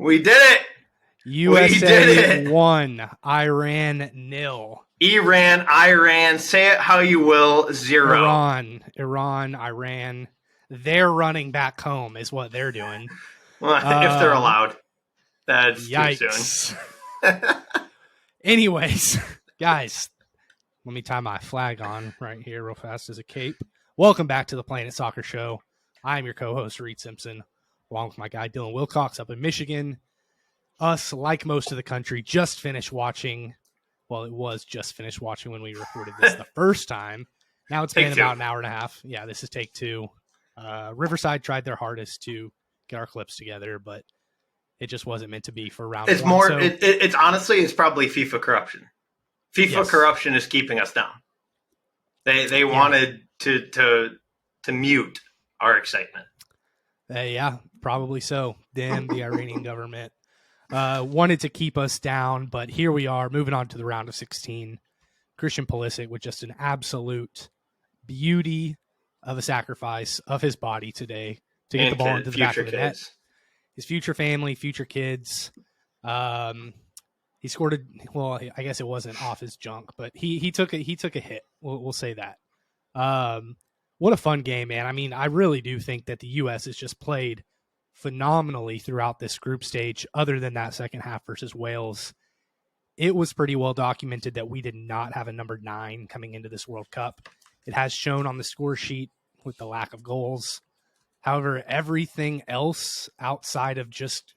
We did it. USA 1, Iran 0. Iran, say it how you will, 0. Iran, Iran. They're running back home is what they're doing. Well, if they're allowed. That's yikes. Too soon. Anyways, guys, let me tie my flag on right here real fast as a cape. Welcome back to the Planet Soccer Show. I'm your co-host, Reed Simpson, along with my guy, Dylan Wilcox, up in Michigan. Us, like most of the country, just finished watching. Well, it was just finished watching when we recorded this the first time. Now it's been about an hour and a half. Yeah, this is take 2. Riverside tried their hardest to get our clips together, but it just wasn't meant to be for round it's 1. More. It's honestly, it's probably FIFA corruption. FIFA corruption is keeping us down. They wanted to mute our excitement. Yeah, probably so. Damn the Iranian government. Wanted to keep us down, but here we are, moving on to the round of 16. Christian Pulisic with just an absolute beauty of a sacrifice of his body today to get the ball into the back of the net. His future family, future kids. He scored I guess it wasn't off his junk, but he took a hit. We'll say that. What a fun game, man. I mean, I really do think that the U.S. has just played phenomenally throughout this group stage, other than that second half versus Wales. It was pretty well documented that we did not have a number 9 coming into this World Cup. It has shown on the score sheet with the lack of goals. However, everything else outside of just,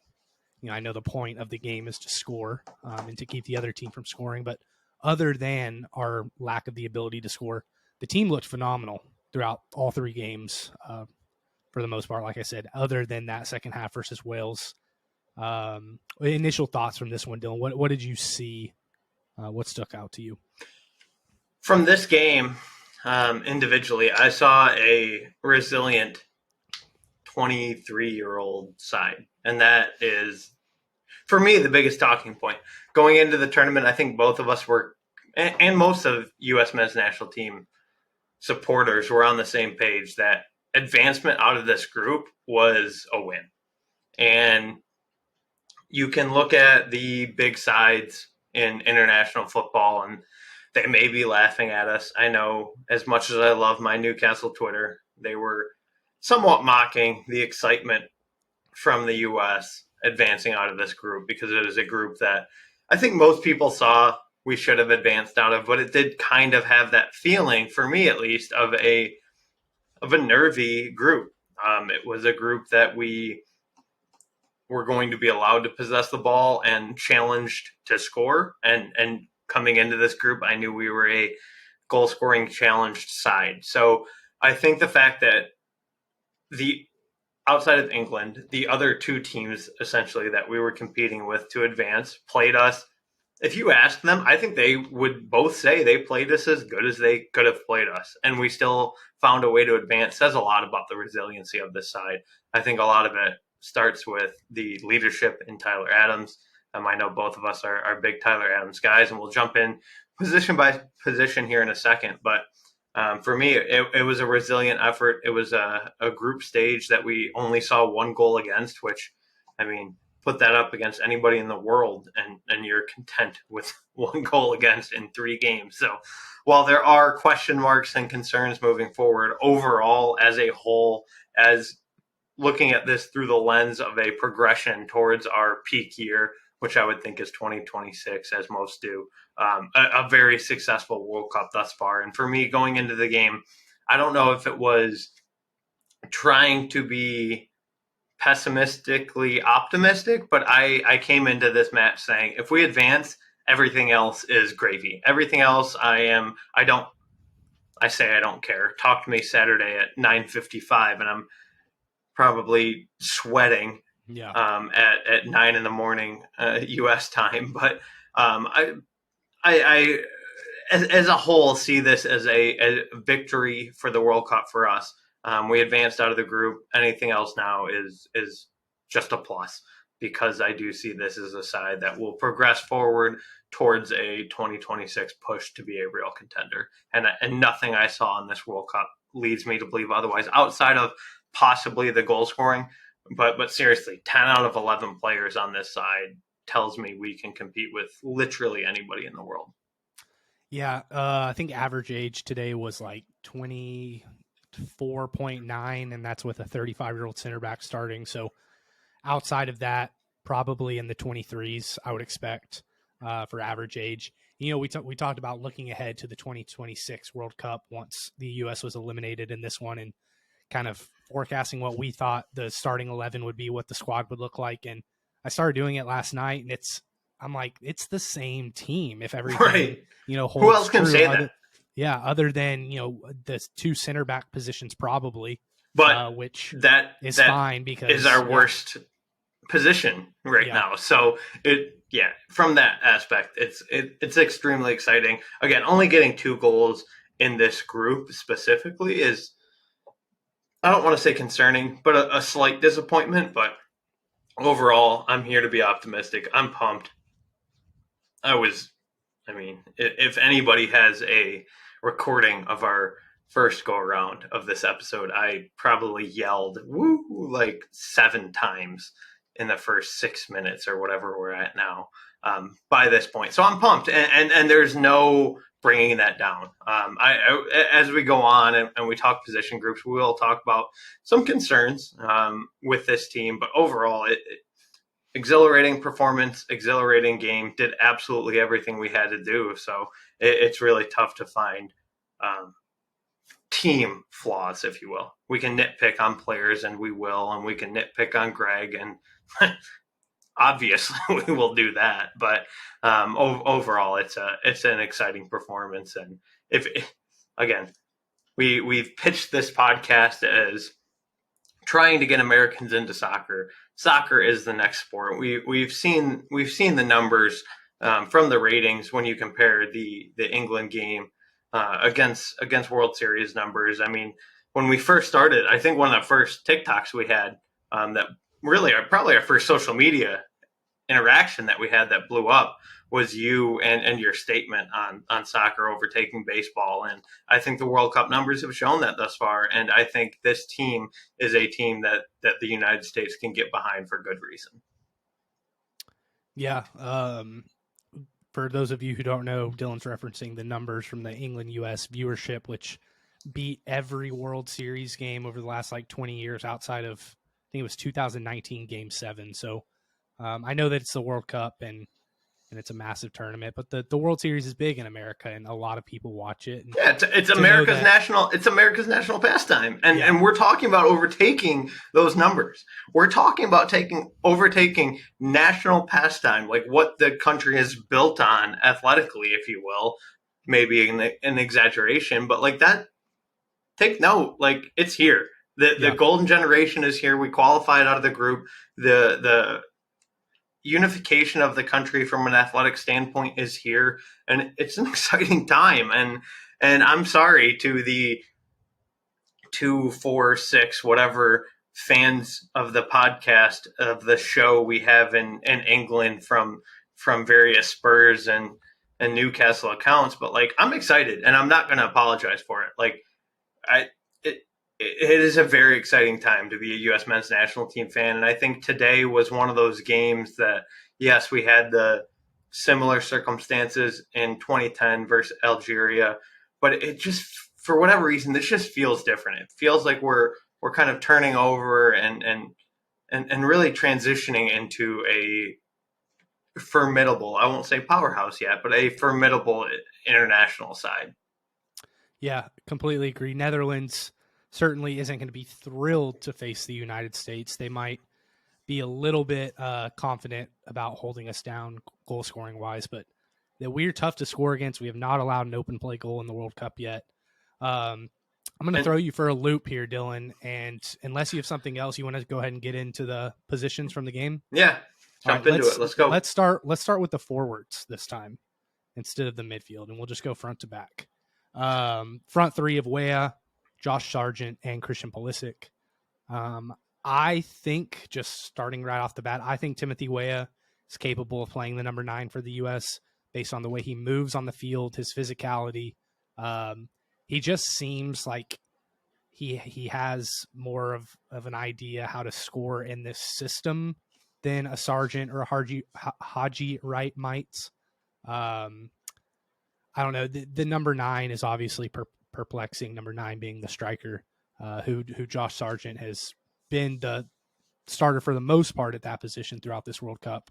I know the point of the game is to score and to keep the other team from scoring, but other than our lack of the ability to score, the team looked phenomenal throughout all 3 games. For the most part, like I said, other than that second half versus Wales. Initial thoughts from this one, Dylan. What did you see? What stuck out to you? From this game, individually, I saw a resilient 23-year-old side. And that is, for me, the biggest talking point. Going into the tournament, I think both of us were, and most of U.S. men's national team supporters were on the same page that advancement out of this group was a win. And you can look at the big sides in international football and they may be laughing at us. I know, as much as I love my Newcastle Twitter, they were somewhat mocking the excitement from the U.S. advancing out of this group, because it is a group that I think most people saw we should have advanced out of, but it did kind of have that feeling, for me at least, of a nervy group. It was a group that we were going to be allowed to possess the ball and challenged to score. And coming into this group, I knew we were a goal-scoring challenged side. So I think the fact that outside of England, the other 2 teams essentially that we were competing with to advance played us. If you ask them, I think they would both say they played us as good as they could have played us. And we still found a way to advance. Says a lot about the resiliency of this side. I think a lot of it starts with the leadership in Tyler Adams. I know both of us are big Tyler Adams guys, and we'll jump in position by position here in a second. But for me, it was a resilient effort. It was a group stage that we only saw 1 goal against, which, I mean, put that up against anybody in the world and you're content with 1 goal against in 3 games. So while there are question marks and concerns moving forward, overall, as a whole, as looking at this through the lens of a progression towards our peak year, which I would think is 2026, as most do, a very successful World Cup thus far. And for me, going into the game, I don't know if it was trying to be pessimistically optimistic, but I came into this match saying, if we advance, everything else is gravy. Everything else, I don't care. Talk to me Saturday at 9:55 and I'm probably sweating at 9 in the morning U.S. time. But I as a whole see this as a victory for the World Cup for us. We advanced out of the group. Anything else now is just a plus, because I do see this as a side that will progress forward towards a 2026 push to be a real contender. And nothing I saw in this World Cup leads me to believe otherwise, outside of possibly the goal scoring. But seriously, 10 out of 11 players on this side tells me we can compete with literally anybody in the world. Yeah, I think average age today was like 24.9, and that's with a 35-year-old center back starting. So outside of that, probably in the 23s, I would expect for average age. We talked about looking ahead to the 2026 World Cup once the U.S. was eliminated in this one, and kind of forecasting what we thought the starting 11 would be, what the squad would look like. And I started doing it last night, and I'm like, it's the same team if everything, Right. Who holds else can true. say that? Other than, the two center back positions probably, But which that is that fine because is our worst position right now. So from that aspect, it's extremely exciting. Again, only getting 2 goals in this group specifically is, I don't want to say concerning, but a slight disappointment. But overall, I'm here to be optimistic. I'm pumped. If anybody has a recording of our first go around of this episode, I probably yelled "woo" like 7 times in the first 6 minutes or whatever we're at now, by this point. So I'm pumped, and there's no bringing that down. As we go on and we talk position groups, we will talk about some concerns with this team, but overall, exhilarating performance, exhilarating game, did absolutely everything we had to do. So it's really tough to find team flaws, if you will. We can nitpick on players, and we will, and we can nitpick on Greg, and obviously we will do that. But overall, it's an exciting performance. And again, we've pitched this podcast as trying to get Americans into soccer. Soccer is the next sport. We've seen the numbers from the ratings when you compare the England game against World Series numbers. I mean, when we first started, I think one of the first TikToks we had that really probably our first social media interaction that we had that blew up was you and your statement on soccer overtaking baseball. And I think the World Cup numbers have shown that thus far. And I think this team is a team that the United States can get behind for good reason. Yeah. For those of you who don't know, Dylan's referencing the numbers from the England-US viewership, which beat every World Series game over the last 20 years outside of, I think it was 2019 Game 7. So I know that it's the World Cup and it's a massive tournament, but the World Series is big in America and a lot of people watch it. And yeah, it's America's national pastime, and we're talking about overtaking those numbers. We're talking about overtaking national pastime, like what the country is built on athletically, if you will. Maybe an exaggeration, but like that. Take note, like it's here. The golden generation is here. We qualified out of the group. The unification of the country from an athletic standpoint is here, and it's an exciting time. And I'm sorry to the 2, 4, 6, whatever fans of the podcast of the show we have in England from various Spurs and Newcastle accounts, but like I'm excited, and I'm not going to apologize for it. Like it is a very exciting time to be a U.S. men's national team fan. And I think today was one of those games that, yes, we had the similar circumstances in 2010 versus Algeria, but it just, for whatever reason, this just feels different. It feels like we're kind of turning over and really transitioning into a formidable, I won't say powerhouse yet, but a formidable international side. Yeah, completely agree. Netherlands certainly isn't going to be thrilled to face the United States. They might be a little bit confident about holding us down goal scoring wise, but that we're tough to score against. We have not allowed an open play goal in the World Cup yet. I'm going to throw you for a loop here, Dylan, and unless you have something else, you want to go ahead and get into the positions from the game? Yeah, jump into it. Let's go. Let's start with the forwards this time instead of the midfield, and we'll just go front to back. Front three of Weah, Josh Sargent, and Christian Pulisic. I think, just starting right off the bat, I think Timothy Weah is capable of playing the number 9 for the U.S. based on the way he moves on the field, his physicality. He just seems like he has more of an idea how to score in this system than a Sargent or a Haji Wright might. Um, I don't know. The number 9 is obviously perplexing. Number 9 being the striker, who Josh Sargent has been the starter for the most part at that position throughout this World Cup.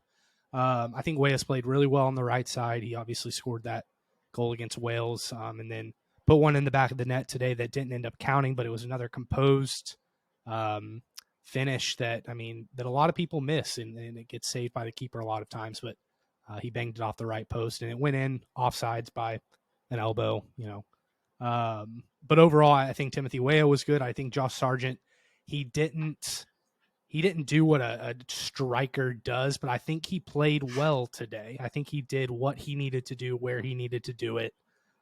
I think Weah's played really well on the right side. He obviously scored that goal against Wales, and then put one in the back of the net today that didn't end up counting, but it was another composed finish that a lot of people miss, and it gets saved by the keeper a lot of times. But he banged it off the right post, and it went in offsides by an elbow. But overall, I think Timothy Weah was good. I think Josh Sargent, he didn't do what a striker does, but I think he played well today. I think he did what he needed to do where he needed to do it.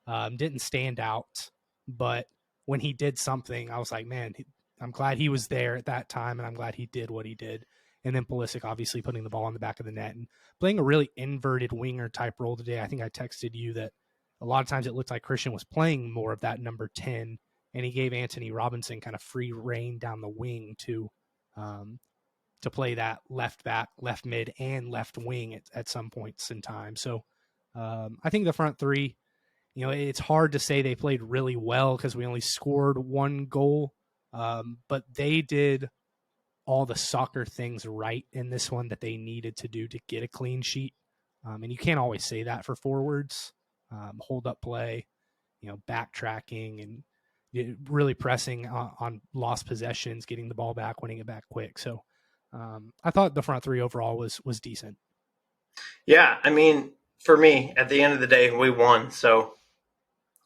Didn't stand out, but when he did something, I was like, man, I'm glad he was there at that time, and I'm glad he did what he did. And then Pulisic obviously putting the ball in the back of the net and playing a really inverted winger type role today. I think I texted you that a lot of times it looked like Christian was playing more of that number 10, and he gave Anthony Robinson kind of free reign down the wing to play that left back, left mid, and left wing at some points in time. So I think the front three, it's hard to say they played really well because we only scored one goal, but they did all the soccer things right in this one that they needed to do to get a clean sheet. And you can't always say that for forwards. Hold up play, backtracking and really pressing on lost possessions, getting the ball back, winning it back quick. So I thought the front three overall was decent. Yeah, for me, at the end of the day, we won. So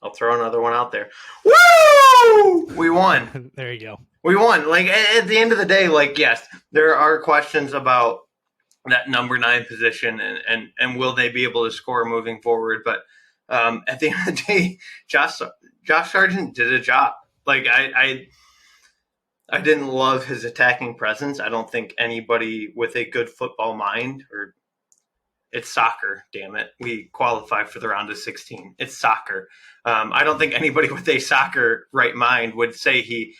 I'll throw another one out there. Woo! We won. There you go. We won. Like, at the end of the day, yes, there are questions about that number 9 position and will they be able to score moving forward. But at the end of the day, Josh Sargent did a job. Like, I didn't love his attacking presence. I don't think anybody with a good football mind, or it's soccer, damn it. We qualify for the round of 16. It's soccer. I don't think anybody with a soccer right mind would say he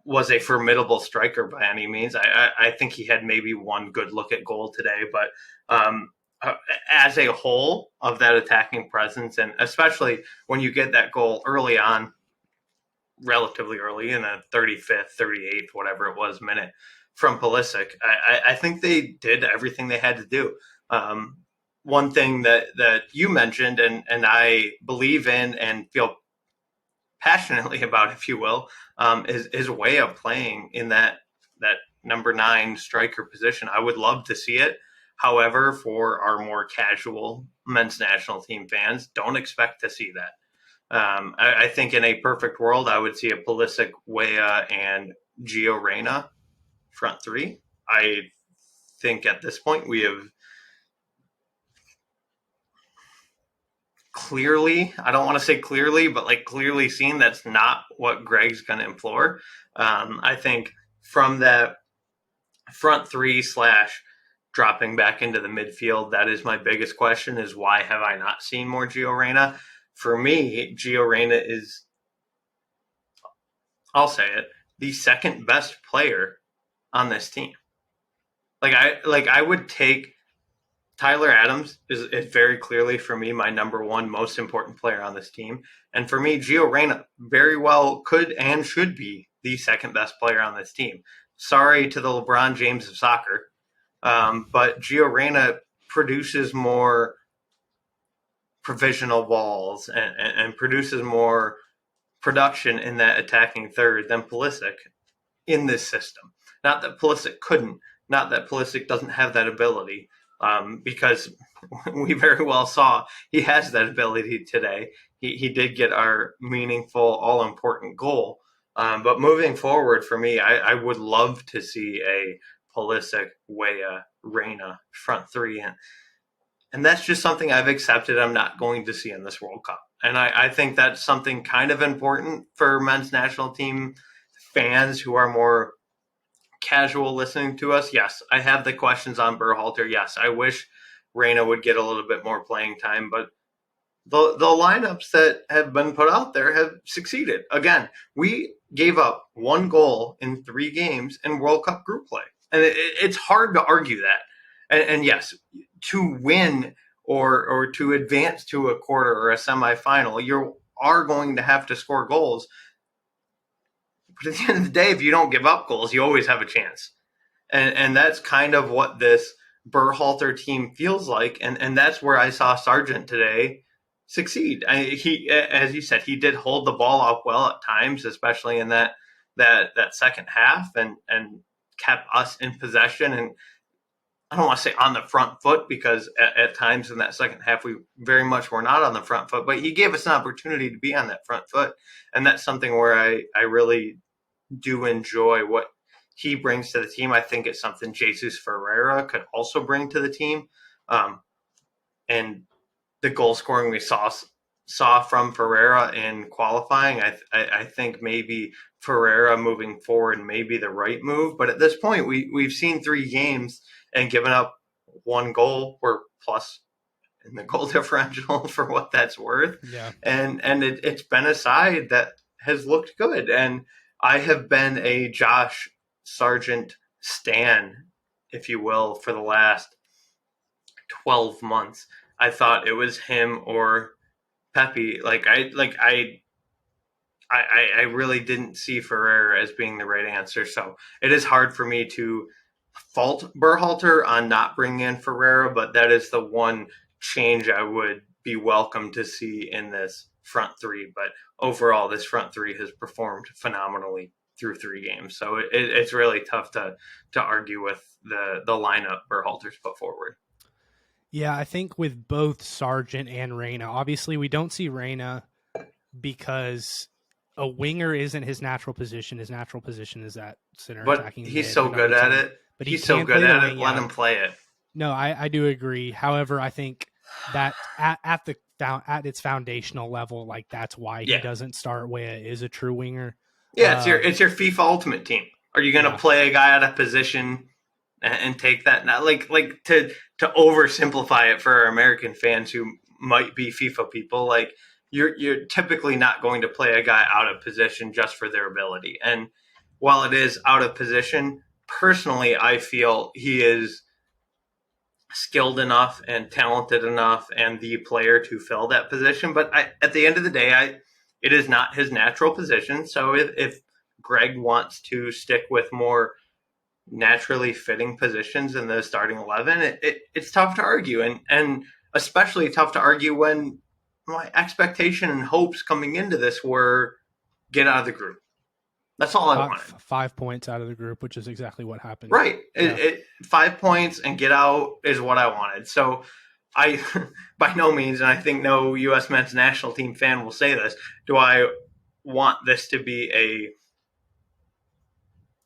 was a formidable striker by any means. I think he had maybe one good look at goal today, but as a whole of that attacking presence, and especially when you get that goal early on, relatively early in the 35th, 38th, whatever it was, minute from Pulisic, I think they did everything they had to do. One thing that you mentioned and I believe in and feel passionately about, if you will, is his way of playing in that number 9 striker position. I would love to see it. However, for our more casual men's national team fans, don't expect to see that. I think in a perfect world, I would see a Pulisic, Weah, and Gio Reyna front three. I think at this point we have clearly, I don't want to say clearly, but clearly seen that's not what Greg's going to implore. I think from that front three / dropping back into the midfield, that is my biggest question, is why have I not seen more Gio Reyna? For me, Gio Reyna is, I'll say it, the second best player on this team. I would take Tyler Adams is very clearly, for me, my number 1 most important player on this team. And for me, Gio Reyna very well could and should be the second best player on this team. Sorry to the LeBron James of soccer, but Gio Reyna produces more provisional balls and produces more production in that attacking third than Pulisic in this system. Not that Pulisic couldn't, not that Pulisic doesn't have that ability, because we very well saw he has that ability today. He did get our meaningful, all-important goal. But moving forward, for me, I would love to see a Pulisic, Weah, Reyna front three. And that's just something I've accepted I'm not going to see in this World Cup. And I think that's something kind of important for men's national team fans who are more casual listening to us. Yes, I have the questions on Berhalter. Yes, I wish Reyna would get a little bit more playing time, but the lineups that have been put out there have succeeded. Again, we gave up 1 goal in 3 games in World Cup group play, and it's hard to argue that. And yes, to win or to advance to a quarter or a semifinal, you are going to have to score goals. But at the end of the day, if you don't give up goals, you always have a chance. And that's kind of what this Berhalter team feels like, and that's where I saw Sargent today succeed. He, as you said, he did hold the ball up well at times, especially in that second half, and kept us in possession. And I don't want to say on the front foot, because at times in that second half we very much were not on the front foot, but he gave us an opportunity to be on that front foot, and that's something where I really do enjoy what he brings to the team. I think it's something Jesus Ferreira could also bring to the team. And the goal scoring we saw from Ferreira in qualifying, I think maybe Ferreira moving forward may be the right move. But at this point, we've seen 3 games and given up 1 goal. We're plus in the goal differential for what that's worth. Yeah. And it's been a side that has looked good. And I have been a Josh Sargent stan, if you will, for the last 12 months. I thought it was him or Pepe. I really didn't see Ferreira as being the right answer. So it is hard for me to fault Berhalter on not bringing in Ferreira, but that is the one change I would be welcome to see in this front three. But overall, this front three has performed phenomenally through 3 games. So it's really tough to argue with the lineup Berhalter's put forward. Yeah, I think with both Sargent and Reyna, obviously we don't see Reyna because a winger isn't his natural position. His natural position is that center But attacking he's mid, so good at it. But He's so good at it. Let him play it. No, I do agree. However, I think that at its foundational level, like that's why he doesn't start Wea is a true winger. Yeah, it's your FIFA Ultimate Team. Are you going to play a guy out of position and take that? Not like to oversimplify it for our American fans who might be FIFA people. Like you're typically not going to play a guy out of position just for their ability. And while it is out of position, personally, I feel he is skilled enough and talented enough and the player to fill that position. But at the end of the day, it is not his natural position. So if Greg wants to stick with more naturally fitting positions in the starting 11, it's tough to argue. And especially tough to argue when my expectation and hopes coming into this were get out of the group. That's all I wanted. 5 points out of the group, which is exactly what happened. Right. Yeah. 5 points and get out is what I wanted. So I, by no means, and I think no U.S. men's national team fan will say this, do I want this to be a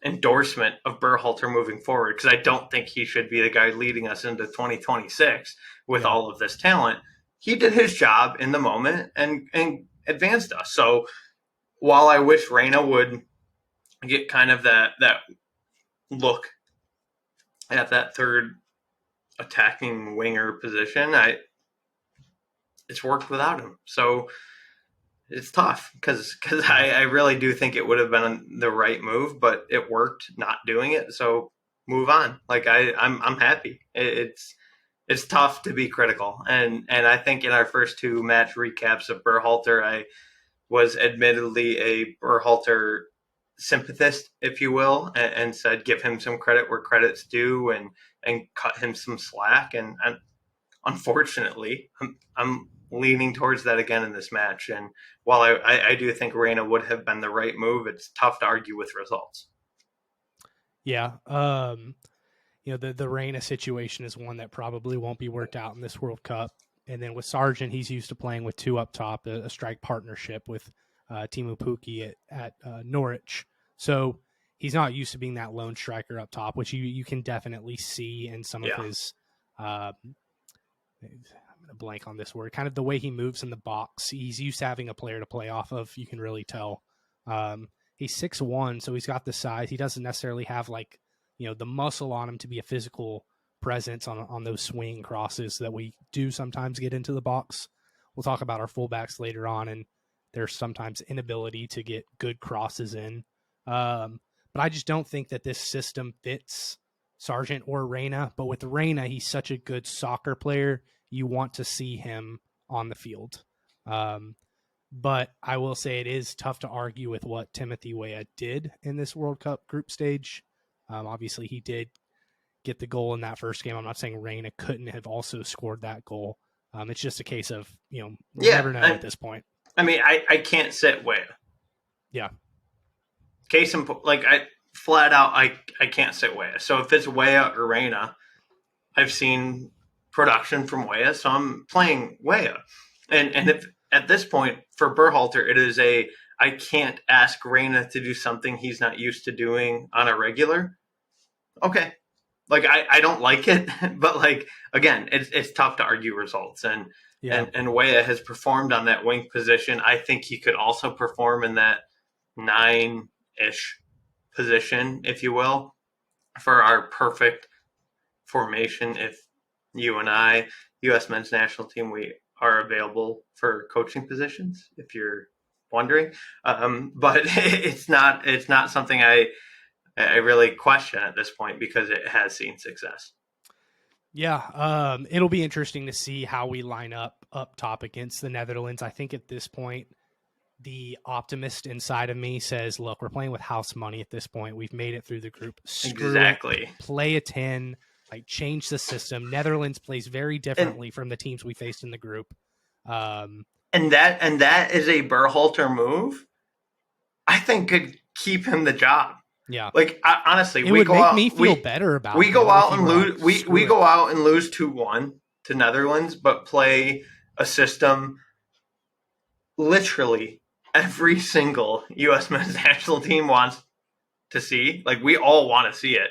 endorsement of Berhalter moving forward, because I don't think he should be the guy leading us into 2026 with all of this talent. He did his job in the moment and advanced us. So while I wish Reyna would get kind of that look at that third attacking winger position, it's worked without him. So it's tough because I really do think it would have been the right move, but it worked not doing it. So move on. Like I'm happy. It's tough to be critical, and I think in our first 2 match recaps of Berhalter, I was admittedly a Berhalter sympathist, if you will, and said give him some credit where credit's due and cut him some slack. And unfortunately, I'm leaning towards that again in this match. And while I do think Reyna would have been the right move, it's tough to argue with results. Yeah. The Reyna situation is one that probably won't be worked out in this World Cup. And then with Sargent, he's used to playing with 2 up top, a strike partnership with Teemu Pukki at Norwich. So he's not used to being that lone striker up top, which you can definitely see in some of his I'm going to blank on this word, kind of the way he moves in the box. He's used to having a player to play off of. You can really tell. He's 6'1", so he's got the size. He doesn't necessarily have the muscle on him to be a physical presence on those swing crosses that we do sometimes get into the box we'll talk about our fullbacks later on, and there's sometimes inability to get good crosses in. But I just don't think that this system fits Sargent or Reyna. But with Reyna, he's such a good soccer player. You want to see him on the field. But I will say it is tough to argue with what Timothy Weah did in this World Cup group stage. Obviously, he did get the goal in that first game. I'm not saying Reyna couldn't have also scored that goal. It's just a case of, we'll never know at this point. I mean, I can't sit Weah. Yeah. Case in like, I flat out, I can't sit Weah. So if it's Weah or Reyna, I've seen production from Weah, so I'm playing Weah. And if at this point for Berhalter, it is I can't ask Reyna to do something he's not used to doing on a regular. Okay. Like, I don't like it, but like, again, it's tough to argue results. And Weah has performed on that wing position. I think he could also perform in that 9-ish position, if you will, for our perfect formation. If you and I, U.S. men's national team, we are available for coaching positions, if you're wondering. But it's not something I really question at this point because it has seen success. Yeah, it'll be interesting to see how we line up top against the Netherlands. I think at this point, the optimist inside of me says, look, we're playing with house money at this point. We've made it through the group. Exactly. Play a 10, like change the system. Netherlands plays very differently from the teams we faced in the group. And that is a Berhalter move I think could keep him the job. Yeah. Like, honestly, it would make me feel better about it. We go out and lose. We go out and lose 2-1 to Netherlands, but play a system literally every single U.S. men's national team wants to see. Like, we all want to see it.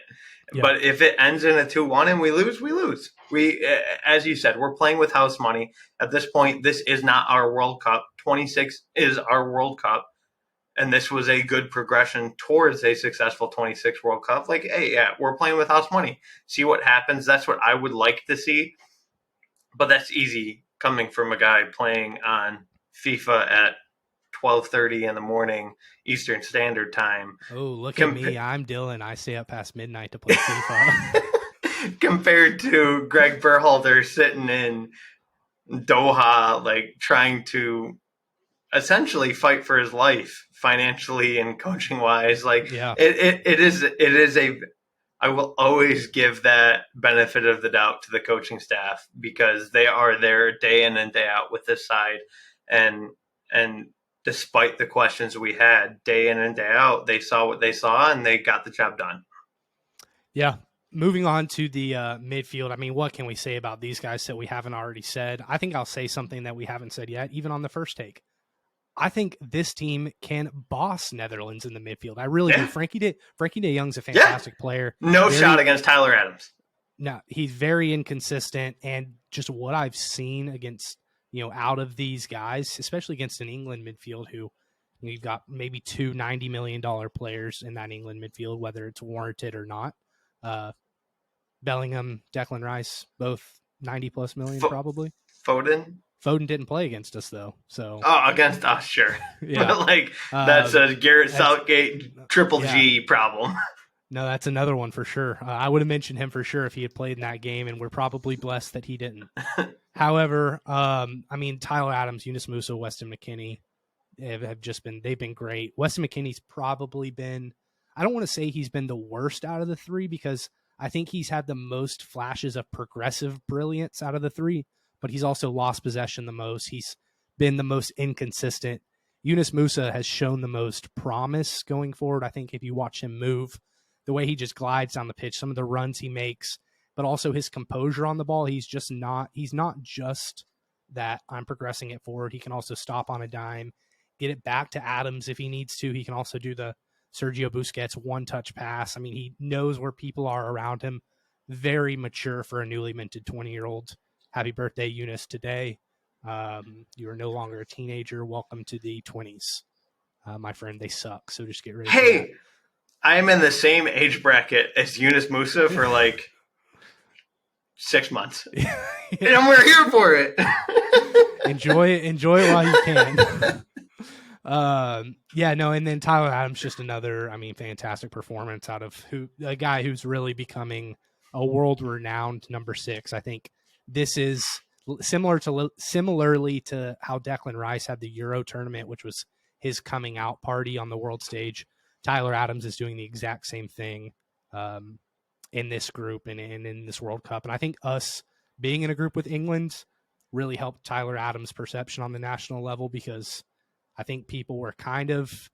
Yeah. But if it ends in a 2-1 and we lose, we lose. We, as you said, we're playing with house money. At this point, this is not our World Cup. 26 is our World Cup. And this was a good progression towards a successful 26 World Cup. Like, hey, yeah, we're playing with house money. See what happens. That's what I would like to see. But that's easy coming from a guy playing on FIFA at 12:30 in the morning Eastern Standard Time. Oh, look at me. I'm Dylan. I stay up past midnight to play FIFA. Compared to Greg Berhalter sitting in Doha, like trying to essentially fight for his life financially and coaching wise. Like, yeah. It is I will always give that benefit of the doubt to the coaching staff because they are there day in and day out with this side. And despite the questions we had day in and day out, they saw what they saw and they got the job done. Yeah. Moving on to the midfield. I mean, what can we say about these guys that we haven't already said? I think I'll say something that we haven't said yet, even on the first take. I think this team can boss Netherlands in the midfield. I really do. Frankie de Jong's a fantastic player. No shot against Tyler Adams. No, he's very inconsistent, and just what I've seen against, out of these guys, especially against an England midfield who you've got maybe two $90 million players in that England midfield, whether it's warranted or not. Bellingham, Declan Rice, both 90 plus million probably. Foden didn't play against us though, so against us, sure. Yeah, but like that's a Garrett Southgate triple G problem. No, that's another one for sure. I would have mentioned him for sure if he had played in that game, and we're probably blessed that he didn't. However, I mean, Tyler Adams, Yunus Musa, Weston McKennie they've been great. Weston McKennie's probably been, I don't want to say he's been the worst out of the three because I think he's had the most flashes of progressive brilliance out of the three. But he's also lost possession the most. He's been the most inconsistent. Yunus Musa has shown the most promise going forward. I think if you watch him move, the way he just glides down the pitch, some of the runs he makes, but also his composure on the ball, he's not just that I'm progressing it forward. He can also stop on a dime, get it back to Adams if he needs to. He can also do the Sergio Busquets one-touch pass. I mean, he knows where people are around him. Very mature for a newly minted 20-year-old. Happy birthday, Eunice, today. You are no longer a teenager. Welcome to the 20s. My friend, they suck, so just get ready for that. Hey, I'm in the same age bracket as Yunus Musa for like 6 months. Yeah. And we're here for it. enjoy it while you can. Yeah, no, and then Tyler Adams, just another, fantastic performance out of a guy who's really becoming a world-renowned number 6. I think this is similarly to how Declan Rice had the Euro tournament, which was his coming out party on the world stage. Tyler Adams is doing the exact same thing in this group and in this World Cup. And I think us being in a group with England really helped Tyler Adams' perception on the national level, because I think people were kind of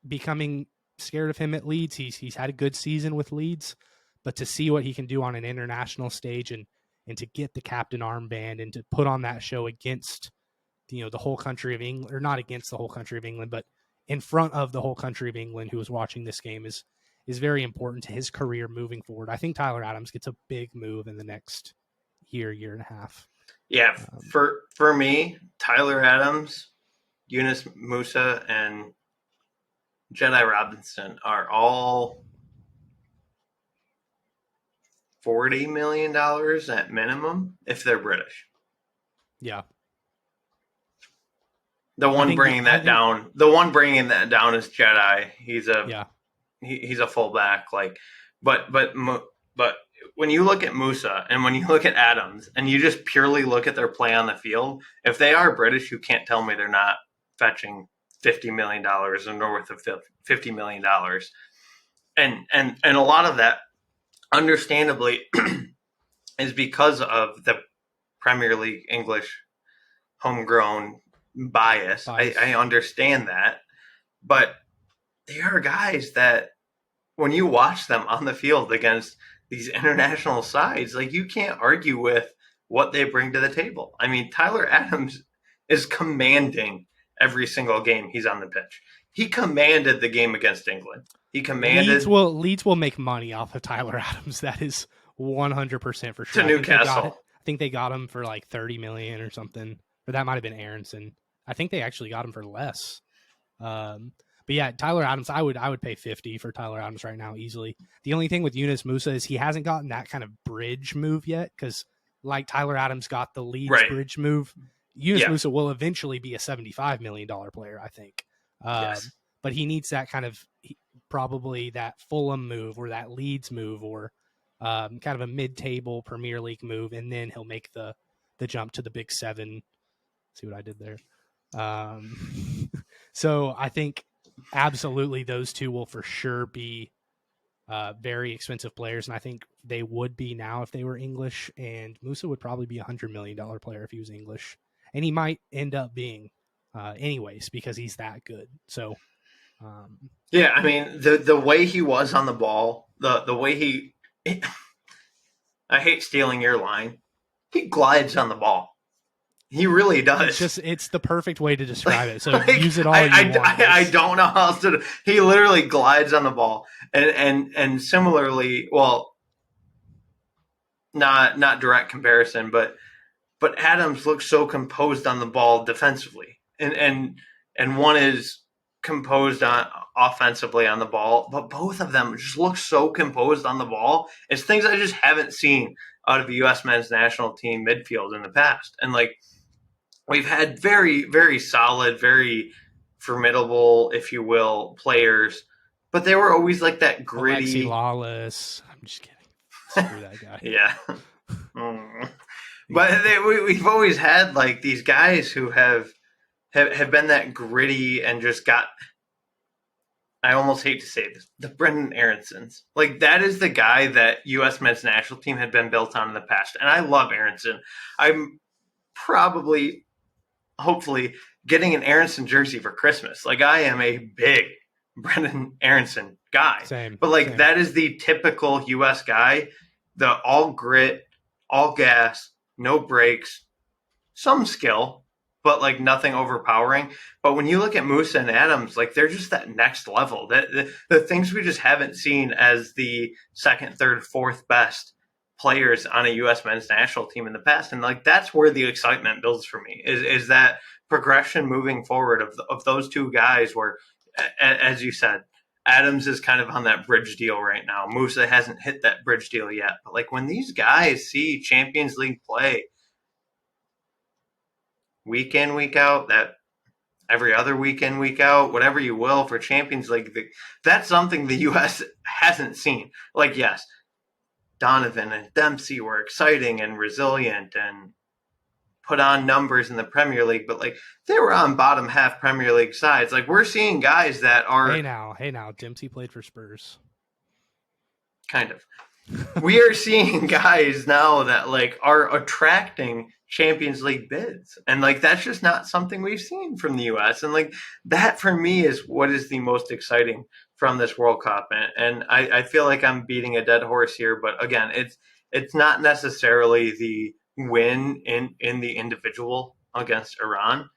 becoming scared of him at Leeds. He's had a good season with Leeds, but to see what he can do on an international stage and to get the captain armband and to put on that show against the whole country of England, or not against the whole country of England, but in front of the whole country of England who was watching this game is very important to his career moving forward. I think Tyler Adams gets a big move in the next year and a half. Yeah, for me, Tyler Adams, Yunus Musa, and Jedi Robinson are all $40 million at minimum if they're British. Yeah. The one bringing that down is Jedi. He's a fullback. But when you look at Musa and when you look at Adams and you just purely look at their play on the field, if they are British, you can't tell me they're not fetching $50 million or north of $50 million. And a lot of that, understandably, is because of the Premier League English homegrown bias. I understand that. But they are guys that when you watch them on the field against these international sides, you can't argue with what they bring to the table. Tyler Adams is commanding every single game he's on the pitch. He commanded the game against England. He commanded Leeds will make money off of Tyler Adams. That is 100% for sure. To Newcastle. I think they got him for like 30 million or something. Or that might have been Aronson. I think they actually got him for less. But yeah, Tyler Adams, I would pay 50 for Tyler Adams right now easily. The only thing with Yunus Musa is he hasn't gotten that kind of bridge move yet, because like Tyler Adams got the Leeds bridge move, Yunus Musa will eventually be a $75 million player, I think. Yes. But he needs that kind of, probably that Fulham move or that Leeds move, or kind of a mid-table Premier League move, and then he'll make the jump to the big 7. See what I did there? So I think absolutely those two will for sure be very expensive players, and I think they would be now if they were English, and Musa would probably be $100 million player if he was English, and he might end up being anyways, because he's that good. So yeah, the way he was on the ball, the way I hate stealing your line, he glides on the ball. He really does. It's the perfect way to describe it. So use it all you want. I don't know how else to. He literally glides on the ball, and similarly, well, not direct comparison, but Adams looks so composed on the ball defensively, and one is composed on offensively on the ball, but both of them just look so composed on the ball. It's things I just haven't seen out of the U.S. men's national team midfield in the past, and we've had very, very solid, very formidable, if you will, players, but they were always like that gritty. Alexi Lawless. I'm just kidding. Screw that guy. Yeah. But we've always had these guys who have been that gritty and just got, I almost hate to say this, the Brendan Aronsons. That is the guy that U.S. men's national team had been built on in the past. And I love Aronson. I'm probably, hopefully, getting an Aronson jersey for Christmas. I am a big Brendan Aronson guy. Same. But same. That is the typical U.S. guy, the all grit, all gas, no breaks, some skill, but nothing overpowering. But when you look at Musa and Adams, they're just that next level. The things we just haven't seen as the second, third, fourth best players on a U.S. men's national team in the past. And that's where the excitement builds for me, is that progression moving forward of those two guys where, as you said, Adams is kind of on that bridge deal right now. Musa hasn't hit that bridge deal yet. But like when these guys see Champions League play week in, week out, that every other week in, week out, whatever you will for Champions League, that's something the U.S. hasn't seen. Like, yes, Donovan and Dempsey were exciting and resilient and put on numbers in the Premier League, but like they were on bottom half Premier League sides. Like we're seeing guys that are Hey now, Dempsey played for Spurs. Kind of. We are seeing guys now that like are attracting Champions League bids. And like that's just not something we've seen from the US. And like that for me is what is the most exciting from this World Cup. And I feel like I'm beating a dead horse here, but again, it's not necessarily the win in the individual against Iran.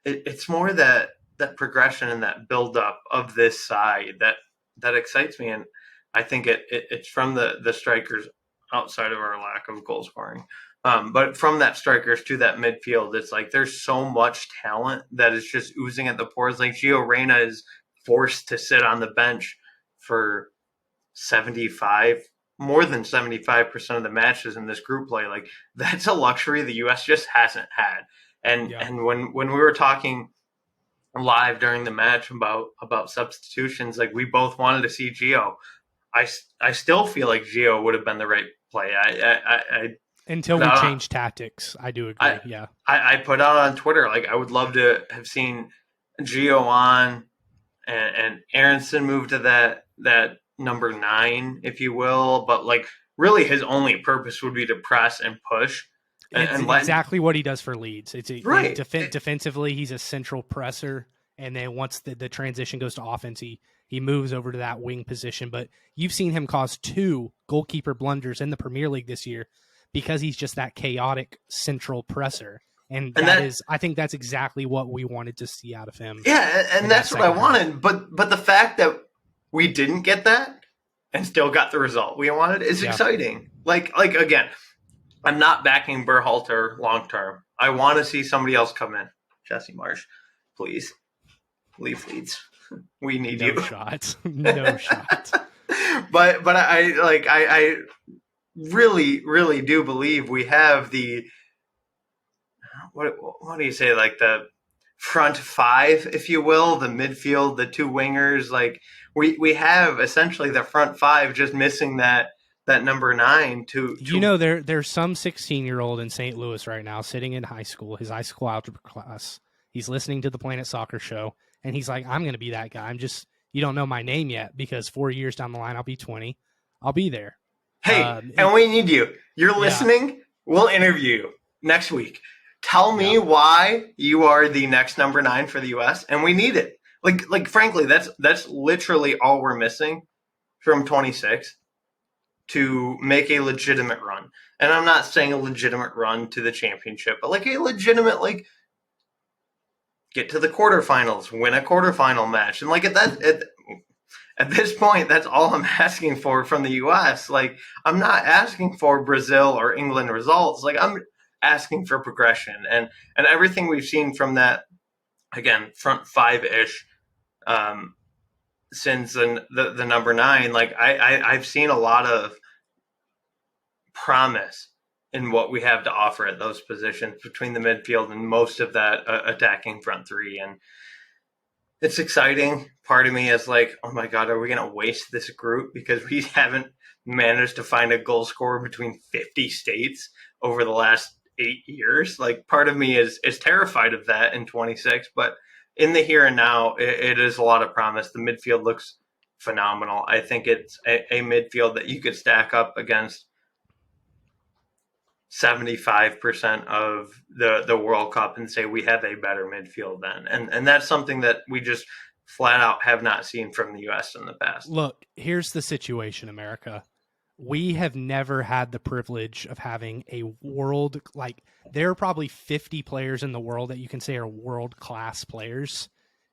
It's more that progression and that build up of this side that excites me. And I think it's from the strikers outside of our lack of goal scoring. But from that strikers to that midfield, it's like there's so much talent that is just oozing at the pores. Like Gio Reyna is forced to sit on the bench for more than 75% of the matches in this group play. Like that's a luxury the US just hasn't had. And when we were talking live during the match about substitutions, like we both wanted to see Gio. I still feel like Gio would have been the right play. Until we change tactics, I do agree. I put out on Twitter like I would love to have seen Gio on and Aronson move to that number 9, if you will. But like really, his only purpose would be to press and push. It's exactly what he does for Leeds. Right. Defensively, he's a central presser, and then once the transition goes to offense, he moves over to that wing position. But you've seen him cause 2 goalkeeper blunders in the Premier League this year because he's just that chaotic central presser. And I think that's exactly what we wanted to see out of him. Yeah, and that's what I wanted. But the fact that we didn't get that and still got the result we wanted is exciting. Like again, I'm not backing Berhalter long term. I want to see somebody else come in. Jesse Marsh, please leave Leeds. We need you. No shot. But I really, really do believe we have the what do you say, like the front 5, if you will, the midfield, the 2 wingers. Like we have essentially the front 5 just missing that number 9 to there's some 16-year-old in St. Louis right now sitting in his high school algebra class. He's listening to the Planet Soccer Show. And he's like, I'm going to be that guy. You don't know my name yet because 4 years down the line, I'll be 20. I'll be there. Hey, and we need you. You're listening. We'll interview you next week. Tell me why you are the next number 9 for the U.S. and we need it. Like frankly, that's literally all we're missing from 26 to make a legitimate run. And I'm not saying a legitimate run to the championship, but like a legitimate get to the quarterfinals, win a quarterfinal match. And like at this point, that's all I'm asking for from the U.S. Like I'm not asking for Brazil or England results. Like I'm asking for progression and everything we've seen from that, again, front 5-ish since the number 9. Like I've seen a lot of promise in what we have to offer at those positions between the midfield and most of that attacking front 3. And it's exciting. Part of me is like, oh my God, are we going to waste this group because we haven't managed to find a goal scorer between 50 states over the last 8 years? Like part of me is terrified of that in 26, but in the here and now, it is a lot of promise. The midfield looks phenomenal. I think it's a midfield that you could stack up against 75% of the World Cup and say we have a better midfield then. And that's something that we just flat out have not seen from the U.S. in the past. Look, here's the situation, America. We have never had the privilege of having a world, like there are probably 50 players in the world that you can say are world-class players.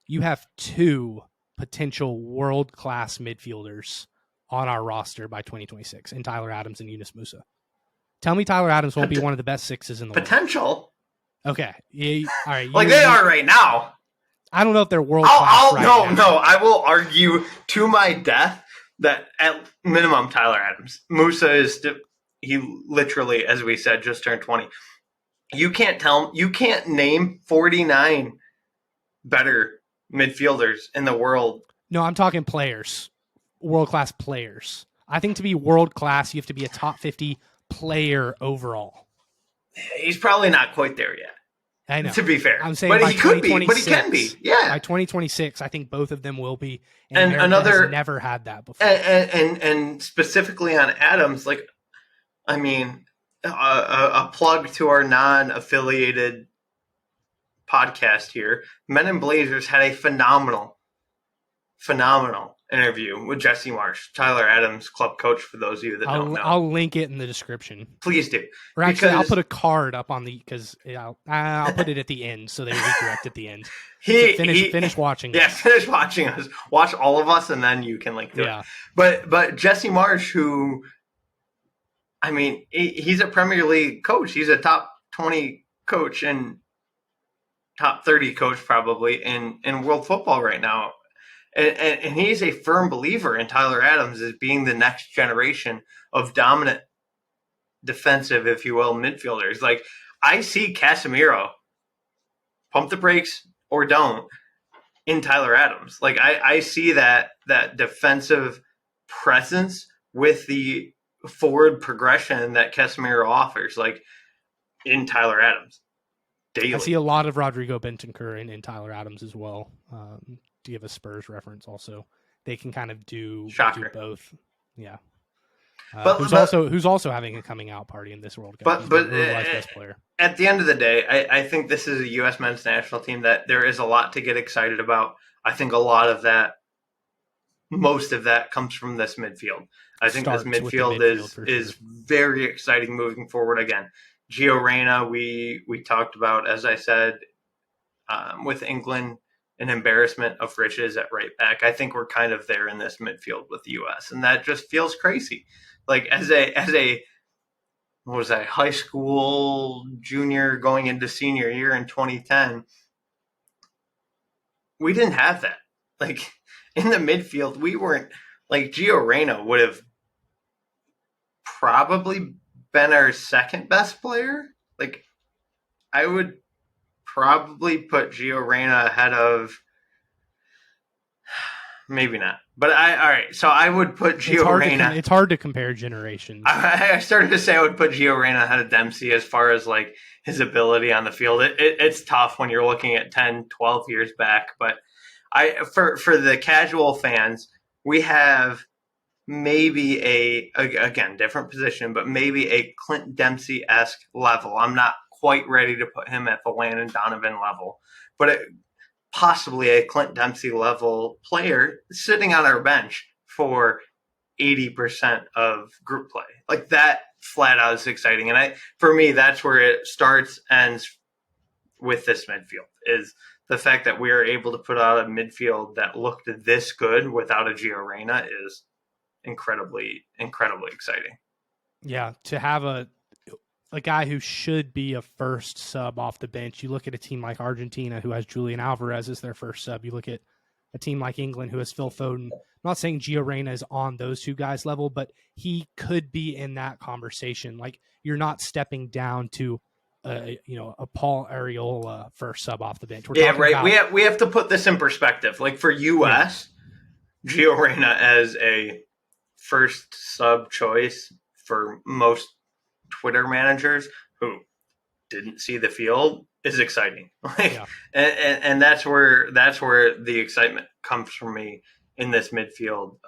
You have 2 potential world-class midfielders on our roster by 2026 in Tyler Adams and Yunus Musa. Tell me Tyler Adams won't be one of the best 6s in the world. Potential. Okay. Yeah, all right. Like they are right now. I don't know if they're world class right now. No, I will argue to my death that at minimum Tyler Adams. Musa is he literally, as we said, just turned 20. You can't name 49 better midfielders in the world. No, I'm talking players, world class players. I think to be world class, you have to be a top 50 player overall. He's probably not quite there yet. I know. To be fair, I'm saying, but he could be, but he can be. Yeah, by 2026, I think both of them will be. And another has never had that before. And specifically on Adams, like, I mean, a plug to our non-affiliated podcast here. Men in Blazers had a phenomenal interview with Jesse Marsh, Tyler Adams' club coach, for those of you that don't know. I'll link it in the description. Please do. Or actually, I'll put a card up on because I'll put it at the end so they redirect at the end. Finish watching. Yeah, finish watching us. Watch all of us, and then you can link to it. But Jesse Marsh, who, I mean, he's a Premier League coach. He's a top 20 coach and top 30 coach probably in world football right now. And he's a firm believer in Tyler Adams as being the next generation of dominant defensive, if you will, midfielders. Like, I see Casemiro, pump the brakes or don't, in Tyler Adams. Like, I see that defensive presence with the forward progression that Casemiro offers, like, in Tyler Adams. Daily. I see a lot of Rodrigo Bentancur in Tyler Adams as well. To give a Spurs reference, also they can kind of do both. Yeah, who's also having a coming out party in this World Cup. But best player. At the end of the day, I think this is a U.S. men's national team that there is a lot to get excited about. I think a lot of that, most of that, comes from this midfield. I think this midfield is very exciting moving forward. Again, Gio Reyna, we talked about, as I said, with England. An embarrassment of riches at right back. I think we're kind of there in this midfield with the U.S. and that just feels crazy. Like as a what was I, high school junior going into senior year in 2010, we didn't have that. Like in the midfield, we weren't, like, Gio Reyna would have probably been our second best player. Like, I would probably put Gio Reyna ahead of, maybe not, but all right. So I would put Gio Reyna. It's hard to compare generations. I started to say I would put Gio Reyna ahead of Dempsey as far as like his ability on the field. It's tough when you're looking at 10, 12 years back, but for the casual fans, we have maybe again, different position, but maybe a Clint Dempsey-esque level. I'm not quite ready to put him at the Landon Donovan level, but possibly a Clint Dempsey level player sitting on our bench for 80% of group play. Like, that flat out is exciting. And for me, that's where it starts, ends with this midfield, is the fact that we are able to put out a midfield that looked this good without a Gio Reyna is incredibly, incredibly exciting. Yeah, to have a guy who should be a first sub off the bench. You look at a team like Argentina, who has Julian Alvarez as their first sub. You look at a team like England, who has Phil Foden. I'm not saying Gio Reyna is on those two guys' level, but he could be in that conversation. Like, you're not stepping down to a Paul Areola first sub off the bench. We have to put this in perspective. Like, for US, Gio Reyna as a first sub choice for most Twitter managers who didn't see the field is exciting. And that's where the excitement comes from me in this midfield,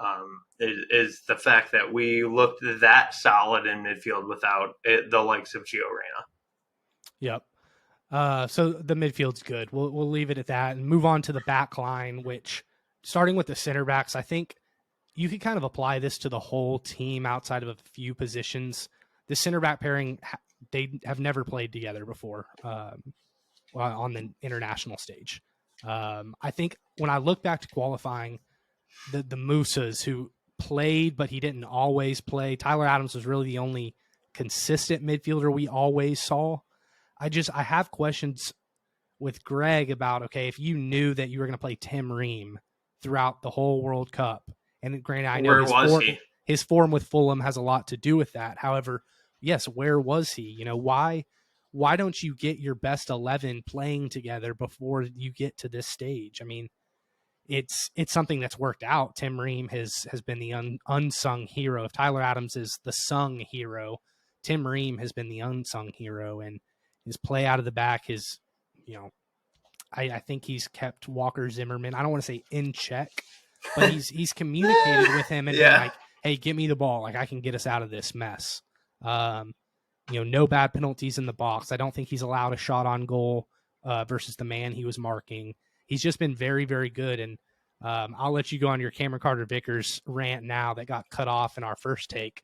is the fact that we looked that solid in midfield without the likes of Gio Reyna. Yep. So the midfield's good. We'll leave it at that and move on to the back line, which, starting with the center backs, I think you could kind of apply this to the whole team outside of a few positions. The center back pairing, they have never played together before on the international stage. I think when I look back to qualifying, the Musas who played, but he didn't always play. Tyler Adams was really the only consistent midfielder we always saw. I have questions with Greg about, okay, if you knew that you were going to play Tim Ream throughout the whole World Cup, and granted, I know Where was he? his form with Fulham has a lot to do with that. However, yes, where was he? You know, why don't you get your best 11 playing together before you get to this stage? I mean, it's something that's worked out. Tim Ream has been the unsung hero. If Tyler Adams is the sung hero, Tim Ream has been the unsung hero, and his play out of the back is, you know, I think he's kept Walker Zimmerman, I don't want to say in check, but he's communicated with him and been like, hey, give me the ball. Like, I can get us out of this mess. You know, no bad penalties in the box. I don't think he's allowed a shot on goal versus the man he was marking. He's just been very, very good. And I'll let you go on your Cameron Carter-Vickers rant now that got cut off in our first take.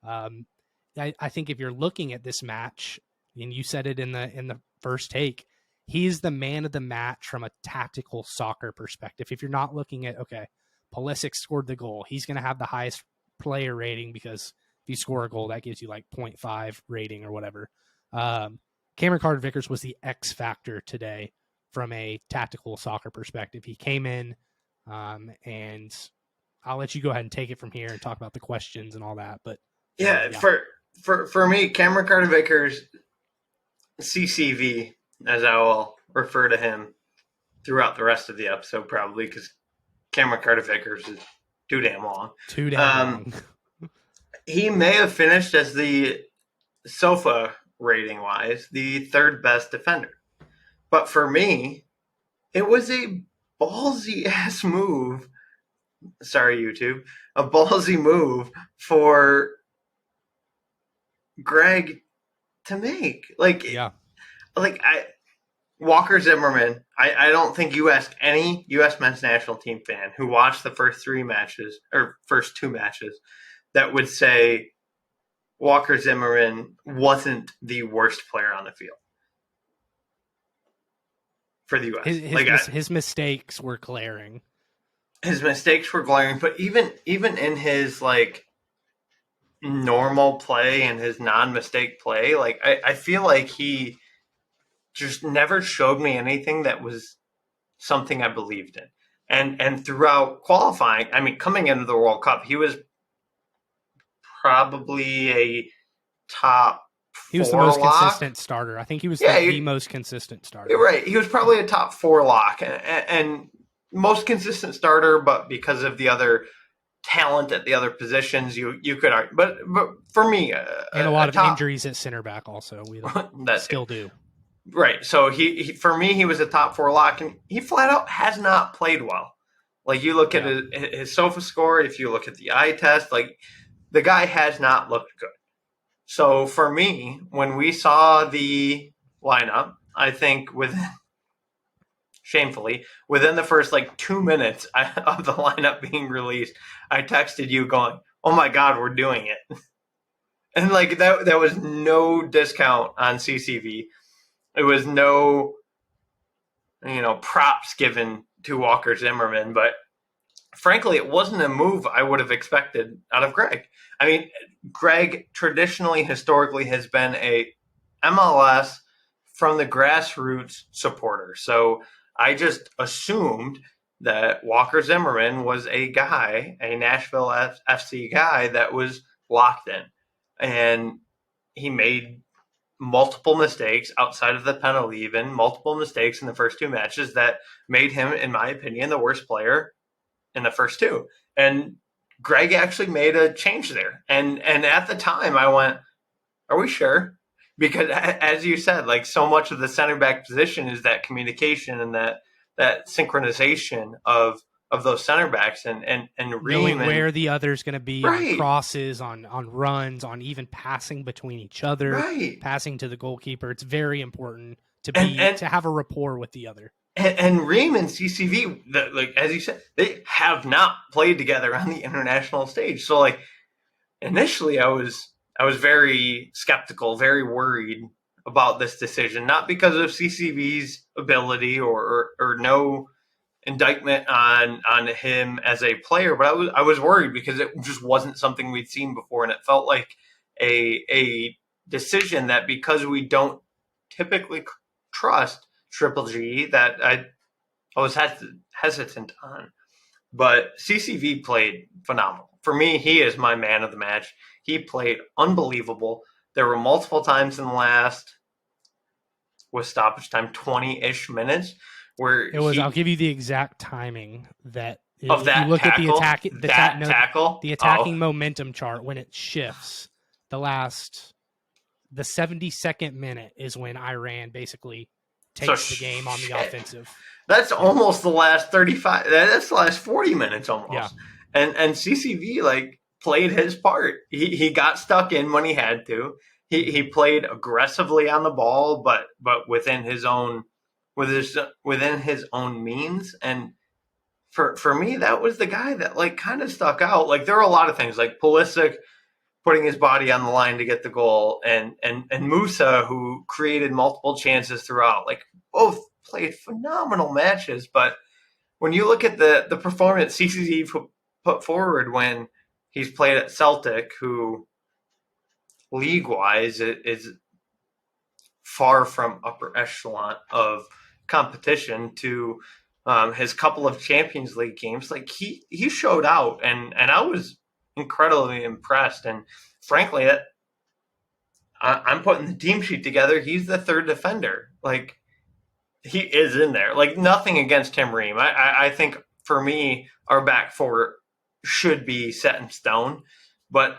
I think if you're looking at this match, and you said it in the first take, he's the man of the match from a tactical soccer perspective. If you're not looking at, okay, Pulisic scored the goal, he's going to have the highest player rating because if you score a goal, that gives you like 0.5 rating or whatever. Cameron Carter-Vickers was the X factor today from a tactical soccer perspective. He came in, and I'll let you go ahead and take it from here and talk about the questions and all that. But yeah. For me, Cameron Carter-Vickers, CCV, as I will refer to him throughout the rest of the episode, probably because Cameron Carter-Vickers is too damn long. He may have finished as the sofa rating wise the third best defender, but for me, it was a ballsy ass move. Sorry, YouTube, a ballsy move for Greg to make. Walker Zimmerman, I don't think you ask any U.S. men's national team fan who watched the first two matches that would say Walker Zimmerman wasn't the worst player on the field for the U.S. His mistakes were glaring. His mistakes were glaring, but even in his like normal play and his non-mistake play, like I feel like he just never showed me anything that was something I believed in. And throughout qualifying, I mean, coming into the World Cup, he was probably a top four. He was the most consistent starter. I think he was the most consistent starter. Right. He was probably a top 4 lock and most consistent starter, but because of the other talent at the other positions, you could argue. But for me, and a lot of injuries at center back also. We still do. Right. So he for me, he was a top 4 lock, and he flat out has not played well. Like, you look at his SOFA score, if you look at the eye test, like, the guy has not looked good. So for me, when we saw the lineup, I think shamefully, within the first 2 minutes of the lineup being released, I texted you going, "Oh my God, we're doing it." And that was no discount on CCV. It was no, props given to Walker Zimmerman, but frankly, it wasn't a move I would have expected out of Greg. I mean, Greg traditionally, historically, has been a MLS from the grassroots supporter. So I just assumed that Walker Zimmerman was a guy, a Nashville FC guy that was locked in. And he made multiple mistakes outside of the penalty, multiple mistakes in the first 2 matches that made him, in my opinion, the worst player in the first 2. And Greg actually made a change there. And at the time I went, are we sure? Because as you said, so much of the center back position is that communication and that synchronization of those center backs and knowing where the other's going to be on crosses, on runs, on even passing between each other, passing to the goalkeeper. It's very important to to have a rapport with the other. And Ream and CCV, as you said, they have not played together on the international stage. So initially I was very skeptical, very worried about this decision, not because of CCV's ability or no indictment on him as a player, but I was worried because it just wasn't something we'd seen before, and it felt like a decision that, because we don't typically trust Triple G that I was hesitant on. But CCV played phenomenal. For me, he is my man of the match. He played unbelievable. There were multiple times in the last, with stoppage time, 20-ish minutes where It was. I'll give you the exact timing that of if you that look at tackle, tackle. the Oh, attacking momentum chart when it shifts, the 72nd minute is when Iran basically so takes the game on the offensive. That's Yeah. almost the last 35. That's the last 40 minutes almost. Yeah. And CCV like played his part. He got stuck in when he had to. He played aggressively on the ball, but within his own within his own means. And for me, that was the guy that like kind of stuck out. Like there were a lot of things like Pulisic putting his body on the line to get the goal, and Musa, who created multiple chances throughout. Like both played phenomenal matches, but when you look at the performance CCZ put forward when he's played at Celtic, who league wise is far from upper echelon of competition, to his couple of Champions League games, like he showed out, and I was incredibly impressed. And frankly, I'm putting the team sheet together. He's the third defender. Like he is in there. Like nothing against Tim Ream. I think for me, our back four should be set in stone. But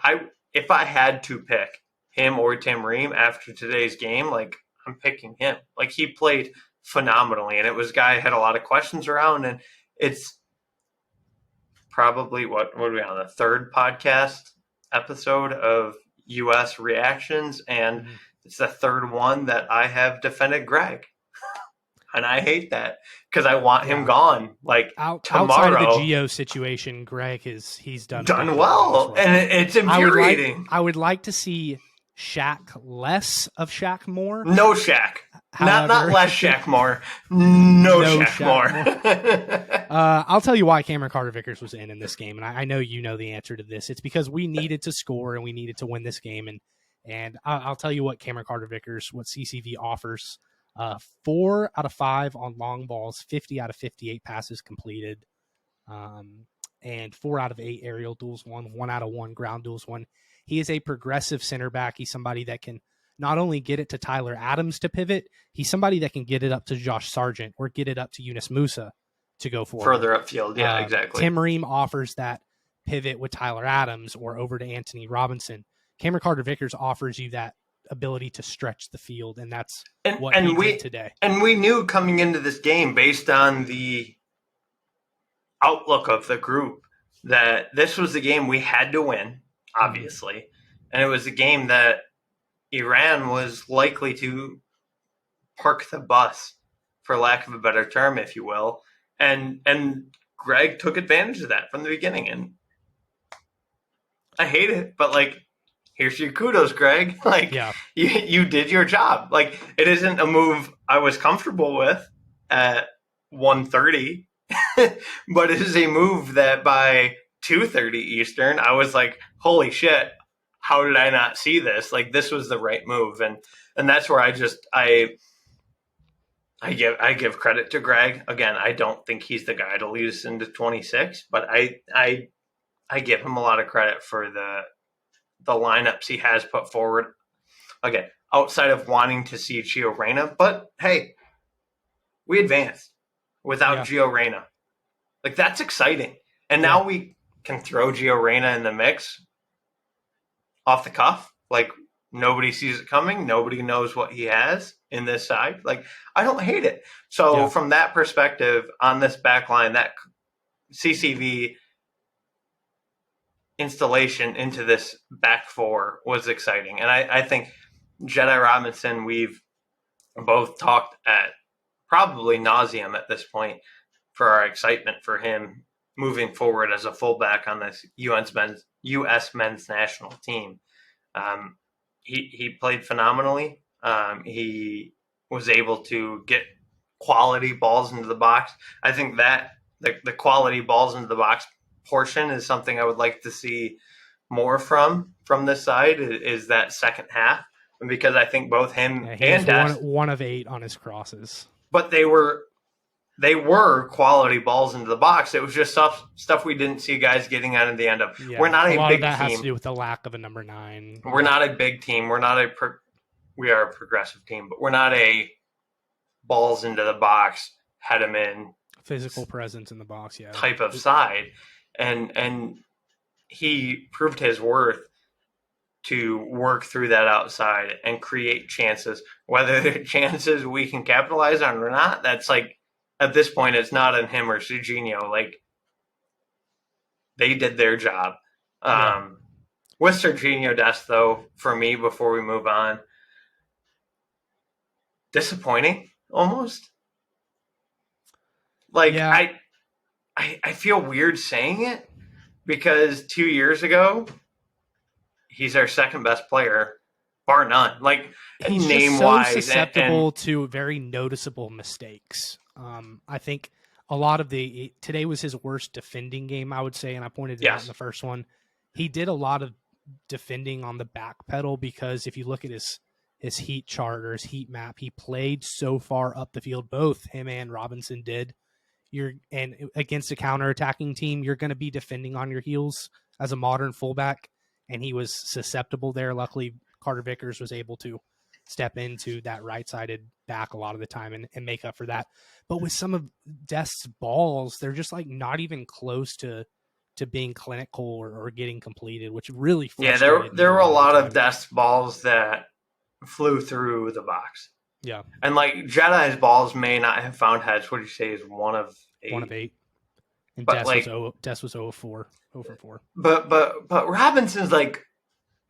if I had to pick him or Tim Ream after today's game, like I'm picking him. Like he played phenomenally, and it was a guy I had a lot of questions around, and it's probably what are we on the third podcast episode of US reactions, and it's the third one that I have defended Greg. And I hate that because I want him gone. Like tomorrow, outside of the Geo situation, Greg he's done well, and it's infuriating. I would like to see Shaq less of Shaq more. No Shaq. However, not less Shaq more. No Shaq more. I'll tell you why Cameron Carter-Vickers was in this game, and I know you know the answer to this. It's because we needed to score and we needed to win this game, and I'll tell you what Cameron Carter-Vickers, what CCV offers. 4 out of 5 on long balls, 50 out of 58 passes completed, and 4 out of 8 aerial duels won, 1 out of 1 ground duels won. He is a progressive center back. He's somebody that can not only get it to Tyler Adams to pivot, he's somebody that can get it up to Josh Sargent or get it up to Yunus Musa to go forward. Further upfield, yeah, exactly. Tim Ream offers that pivot with Tyler Adams or over to Anthony Robinson. Cameron Carter-Vickers offers you that ability to stretch the field, and that's what he did today. And we knew coming into this game, based on the outlook of the group, that this was the game we had to win, obviously. Mm-hmm. And it was a game that Iran was likely to park the bus, for lack of a better term, if you will. And Greg took advantage of that from the beginning. And I hate it, but like, here's your kudos, Greg. Like, yeah. you did your job. Like, it isn't a move I was comfortable with at 1:30, but it is a move that by 2:30 Eastern, I was like, holy shit, how did I not see this? Like, this was the right move. And that's where I give credit to Greg. Again, I don't think he's the guy to lead us into 26, but I give him a lot of credit for the lineups he has put forward. Okay, outside of wanting to see Gio Reyna, but hey, we advanced without Gio Reyna. Like, that's exciting. And now we can throw Gio Reyna in the mix off the cuff. Like, nobody sees it coming. Nobody knows what he has in this side. Like, I don't hate it. So from that perspective, on this back line, that CCV installation into this back four was exciting. And I think Jedi Robinson, we've both talked at probably nauseum at this point for our excitement for him moving forward as a fullback on this U.S. men's national team. He played phenomenally. He was able to get quality balls into the box. I think that the quality balls into the box portion is something I would like to see more from this side, is that second half. And because I think both him and Dest, 1 of 8 on his crosses. but they were quality balls into the box. It was just stuff we didn't see guys getting out of the end of. Yeah, We're not a a lot of big that has to team. do with the lack of a number 9. We're not a big team. We are a progressive team, but we're not a balls into the box, head them in, physical presence in the box. Yeah, type of side, and he proved his worth to work through that outside and create chances. Whether they're chances we can capitalize on or not, that's like at this point it's not on him or Serginho. Like they did their job. Yeah. With Serginho Dest, though, for me, before we move on, disappointing almost. Like Yeah. I feel weird saying it because 2 years ago he's our second best player, bar none. Like He's just name so wise, susceptible to very noticeable mistakes. I think a lot of today was his worst defending game, I would say, and I pointed it out in the first one. He did a lot of defending on the back pedal because if you look at his heat chart or his heat map, he played so far up the field. Both him and Robinson did. And against a counter-attacking team, you're going to be defending on your heels as a modern fullback, and he was susceptible there. Luckily, Carter Vickers was able to step into that right-sided back a lot of the time and make up for that. But with some of Dest's balls, they're just like not even close to being clinical or getting completed, which really frustrated me. There were a lot of Dest's balls that flew through the box. Yeah. And like Jedi's balls may not have found heads. What do you say is 1 of 8? 1 of 8. And but Des was 0 for 4. But Robinson's like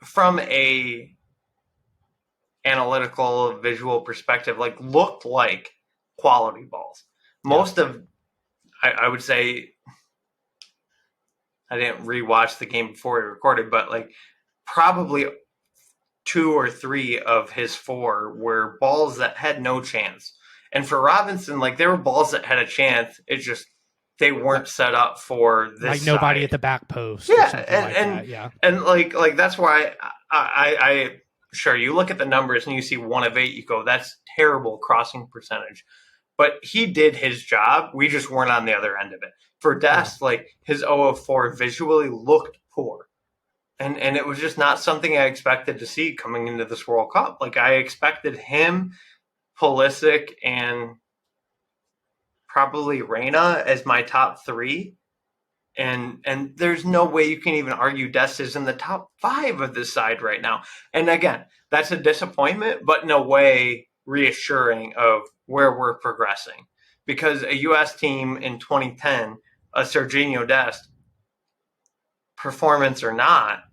from a analytical visual perspective, like looked like quality balls. Most of I would say I didn't rewatch the game before we recorded, but like probably 2 or 3 of his 4 were balls that had no chance. And for Robinson, like there were balls that had a chance. It just they weren't set up for this. Like nobody side. at the back post. Yeah, or something like that. Yeah, and like that's why I sure you look at the numbers and you see 1 of 8, you go that's terrible crossing percentage. But he did his job. We just weren't on the other end of it. For Dest, like his 0 of 4 visually looked poor. And it was just not something I expected to see coming into this World Cup. Like I expected him, Pulisic, and probably Reyna as my top 3. And there's no way you can even argue Dest is in the top 5 of this side right now. And again, that's a disappointment, but no way reassuring of where we're progressing. Because a U.S. team in 2010, a Serginho Dest, performance or not,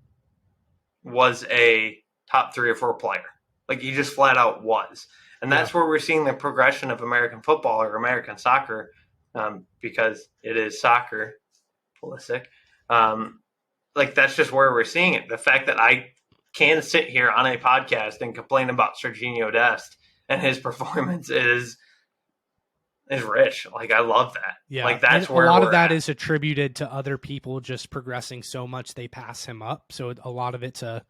was a top 3 or 4 player. Like he just flat out was. And that's where we're seeing the progression of American football or American soccer, because it is soccer, Pulisic. Like that's just where we're seeing it. The fact that I can sit here on a podcast and complain about Serginho Dest and his performance is rich. Like I love that. Yeah, like that's and where a lot of that at. is attributed to other people just progressing so much they pass him up. So a lot of it's a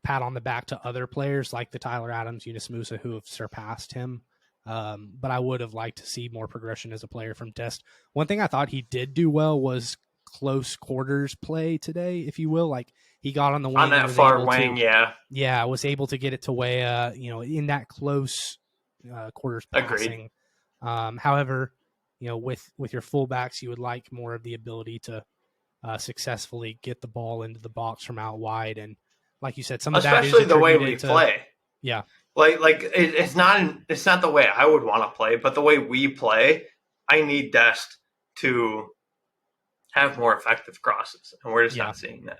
pat on the back to other players like the Tyler Adams, Yunus Musa, who have surpassed him. But I would have liked to see more progression as a player from Dest. One thing I thought he did do well was close quarters play today, if you will. Like he got on the wing on that far wing, was able to get it to Weah, in that close quarters passing. However, with your fullbacks, you would like more of the ability to successfully get the ball into the box from out wide, and like you said, some of that is especially the way we play. Yeah, like it's not the way I would want to play, but the way we play, I need Dest to have more effective crosses, and we're just not seeing that.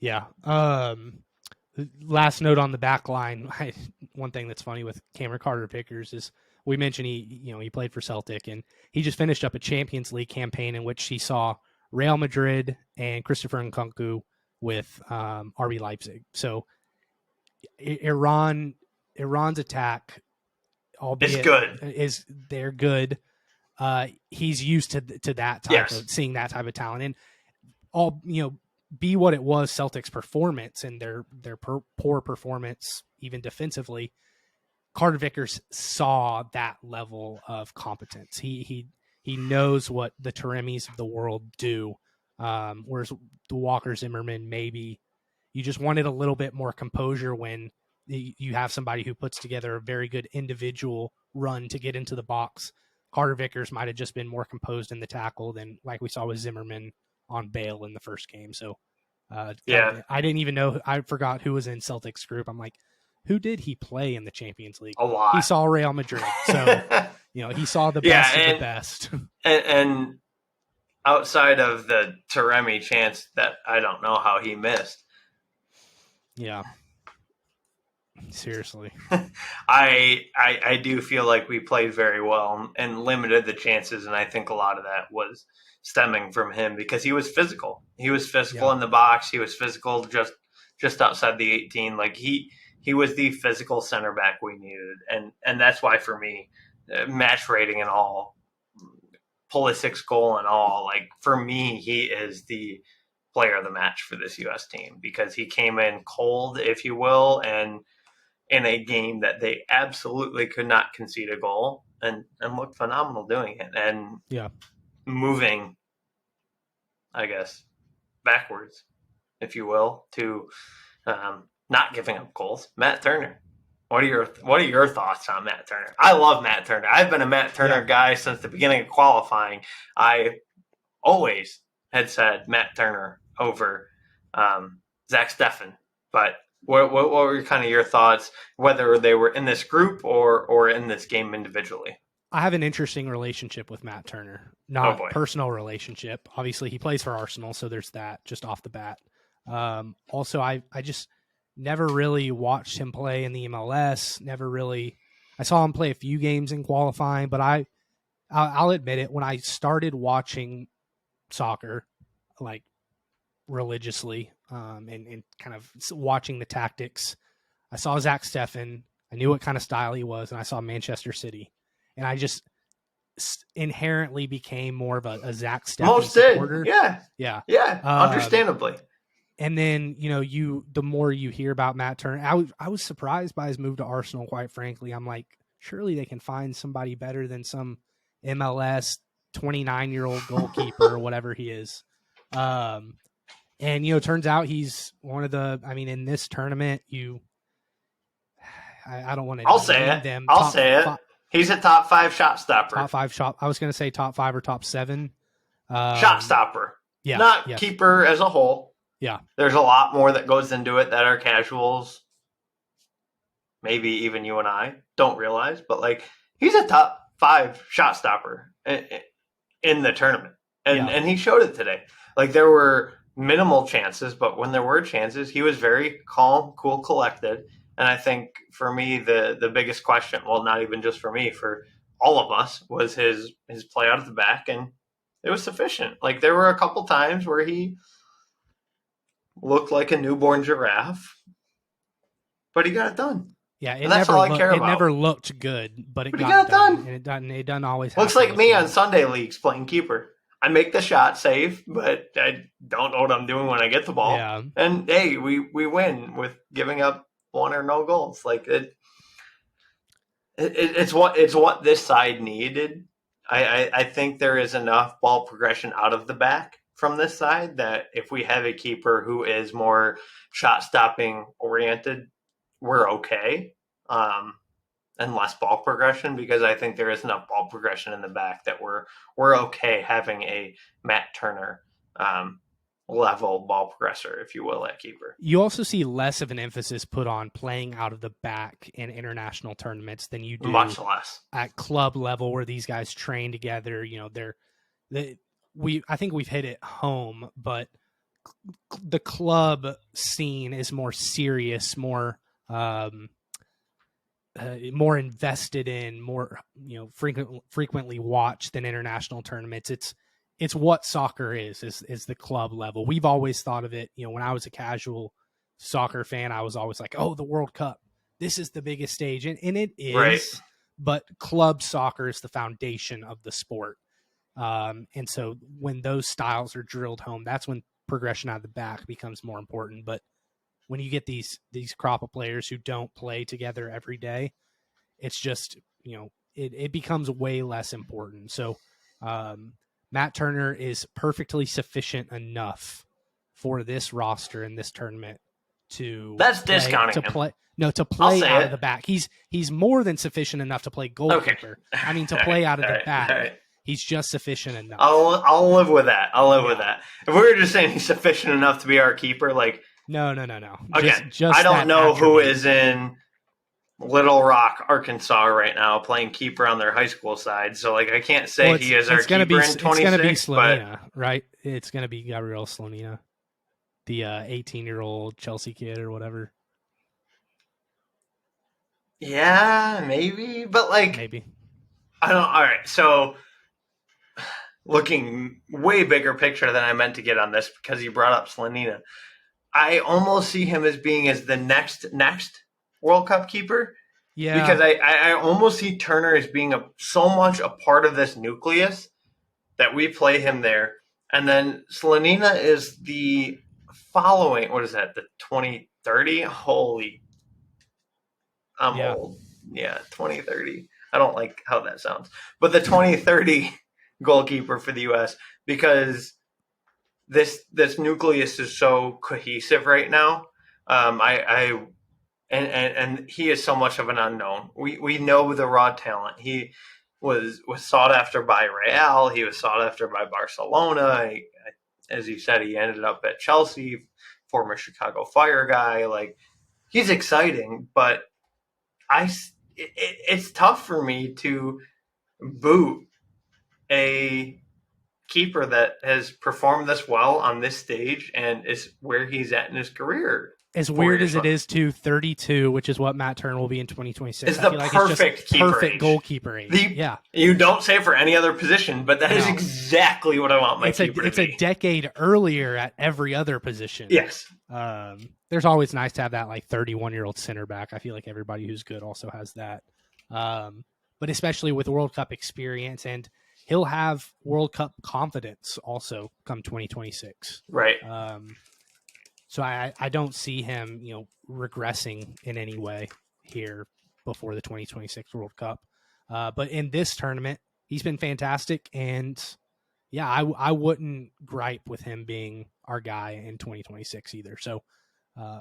Yeah. Last note on the back line. One thing that's funny with Cameron Carter-Vickers is we mentioned he played for Celtic, and he just finished up a Champions League campaign in which he saw Real Madrid and Christopher Nkunku with RB Leipzig. So Iran's attack, albeit they're good. He's used to that type of seeing that type of talent, and be what it was, Celtic's performance and their poor performance, even defensively, Carter Vickers saw that level of competence. He knows what the Taremis of the world do, whereas the Walker Zimmerman, maybe you just wanted a little bit more composure when you have somebody who puts together a very good individual run to get into the box. Carter Vickers might have just been more composed in the tackle than like we saw with Zimmerman on bail in the first game. So I didn't even know. I forgot who was in Celtics group. I'm like, who did he play in the Champions League? A lot. He saw Real Madrid. So, he saw the best of the best. and outside of the Taremi chance that I don't know how he missed. Yeah. Seriously. I do feel like we played very well and limited the chances, and I think a lot of that was stemming from him because he was physical. He was physical in the box. He was physical just outside the 18. Like he was the physical center back we needed, and that's why for me, match rating and all, Pulisic's goal and all, like for me, he is the player of the match for this U.S. team because he came in cold, if you will, and in a game that they absolutely could not concede a goal and looked phenomenal doing it and moving, I guess, backwards, if you will, to not giving up goals. Matt Turner. What are your thoughts on Matt Turner? I love Matt Turner. I've been a Matt Turner guy since the beginning of qualifying. I always had said Matt Turner over Zach Steffen, but what were kind of your thoughts, whether they were in this group or in this game individually? I have an interesting relationship with Matt Turner, not personal relationship. Obviously, he plays for Arsenal, so there's that just off the bat. Also, I just never really watched him play in the MLS. I saw him play a few games in qualifying, but I'll admit it. When I started watching soccer, like religiously, and kind of watching the tactics, I saw Zach Steffen. I knew what kind of style he was, and I saw Manchester City, and I just inherently became more of a Zach Steffen supporter. Yeah. Understandably. And then the more you hear about Matt Turner, I was surprised by his move to Arsenal. Quite frankly, I'm like, surely they can find somebody better than some MLS 29-year-old goalkeeper or whatever he is. And, turns out he's one of the, in this tournament, I don't want to name them. I'll say it. He's a top 5 shot stopper. Top 5 shot. I was going to say top 5 or top 7. Shot stopper. Yeah. Not keeper as a whole. Yeah. There's a lot more that goes into it that are casuals. Maybe even you and I don't realize, but like he's a top 5 shot stopper in the tournament. And he showed it today. Like there were minimal chances, but when there were chances, he was very calm, cool, collected. And I think for me, the biggest question, well, not even just for me, for all of us, was his play out of the back, and it was sufficient. Like there were a couple times where he looked like a newborn giraffe, but he got it done. Yeah, and that's all I care about. It never looked good, but he got it done. And it doesn't always looks like me on Sunday leagues playing keeper. I make the shot save, but I don't know what I'm doing when I get the ball. Yeah. And hey, we win with giving up 1 or no goals. Like it's what this side needed. I think there is enough ball progression out of the back from this side that if we have a keeper who is more shot stopping oriented, we're okay. And less ball progression, because I think there is enough ball progression in the back that we're okay having a Matt Turner level ball progressor, if you will, at keeper. You also see less of an emphasis put on playing out of the back in international tournaments than you do much less at club level, where these guys train together. I think we've hit it home, but the club scene is more serious, more invested in, more frequently watched than international tournaments. It's what soccer is the club level. We've always thought of it, when I was a casual soccer fan, I was always like, oh, the World Cup, this is the biggest stage, and it is, right. But club soccer is the foundation of the sport. And so when those styles are drilled home, that's when progression out of the back becomes more important. But when you get these crop of players who don't play together every day, It's just, it becomes way less important. So Matt Turner is perfectly sufficient enough for this roster in this tournament to That's discounting him. To play out of the back. He's more than sufficient enough to play goalkeeper. Okay. I mean, to play out of the back. Right. He's just sufficient enough. I'll live with that. With that. If we were just saying he's sufficient enough to be our keeper, like no. Okay. Just I don't know attribute. who is in Little Rock, Arkansas right now playing keeper on their high school side. So like I can't say he is our keeper in 26. It's going to be Slonina, right? It's going to be Gabriel Slonina, the 18-year-old Chelsea kid or whatever. Yeah, maybe. But like maybe. I don't. All right. So looking way bigger picture than I meant to get on this because you brought up Slonina. I almost see him as being as the next World Cup keeper. Yeah. Because I almost see Turner as being so much a part of this nucleus that we play him there. And then Slonina is the following, what is that, the 2030? Holy, I'm old. Yeah, 2030. I don't like how that sounds. But the 2030 goalkeeper for the U.S. because this nucleus is so cohesive right now. And he is so much of an unknown. We know the raw talent. He was sought after by Real. He was sought after by Barcelona. As you said, he ended up at Chelsea, former Chicago Fire guy. Like he's exciting, but it's tough for me to boot a keeper that has performed this well on this stage and is where he's at in his career. As weird as it is, to 32, which is what Matt Turner will be in 2026. Is the perfect goalkeeper age. You don't say for any other position, but that is exactly what I want my keeper to be. It's a decade earlier at every other position. Yes. There's always nice to have that like 31-year-old center back. I feel like everybody who's good also has that. But especially with World Cup experience, and he'll have World Cup confidence also come 2026. Right. So I don't see him, regressing in any way here before the 2026 World Cup. But in this tournament, he's been fantastic. And yeah, I wouldn't gripe with him being our guy in 2026 either. So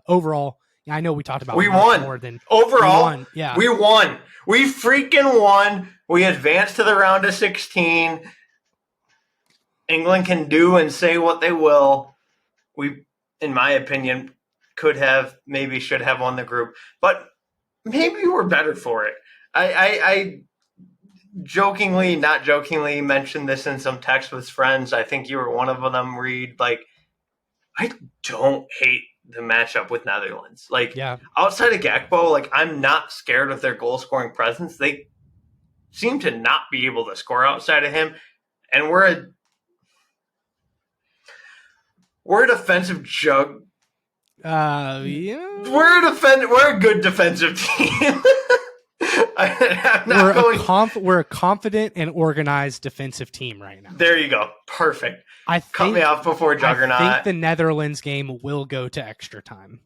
overall, I know we talked about we won more than overall. We won. Yeah, we won. We freaking won. We advanced to the round of 16. England can do and say what they will. We, in my opinion, should have won the group, but maybe we're better for it. I jokingly, not jokingly, mentioned this in some text with friends. I think you were one of them, Reed. Like, I don't hate the matchup with Netherlands. Like, outside of Gakpo, like, I'm not scared of their goal-scoring presence. They seem to not be able to score outside of him, and we're a defensive jug. Yeah. We're a good defensive team. We're a confident and organized defensive team right now. There you go. Perfect. Cut me off before Juggernaut. I think the Netherlands game will go to extra time.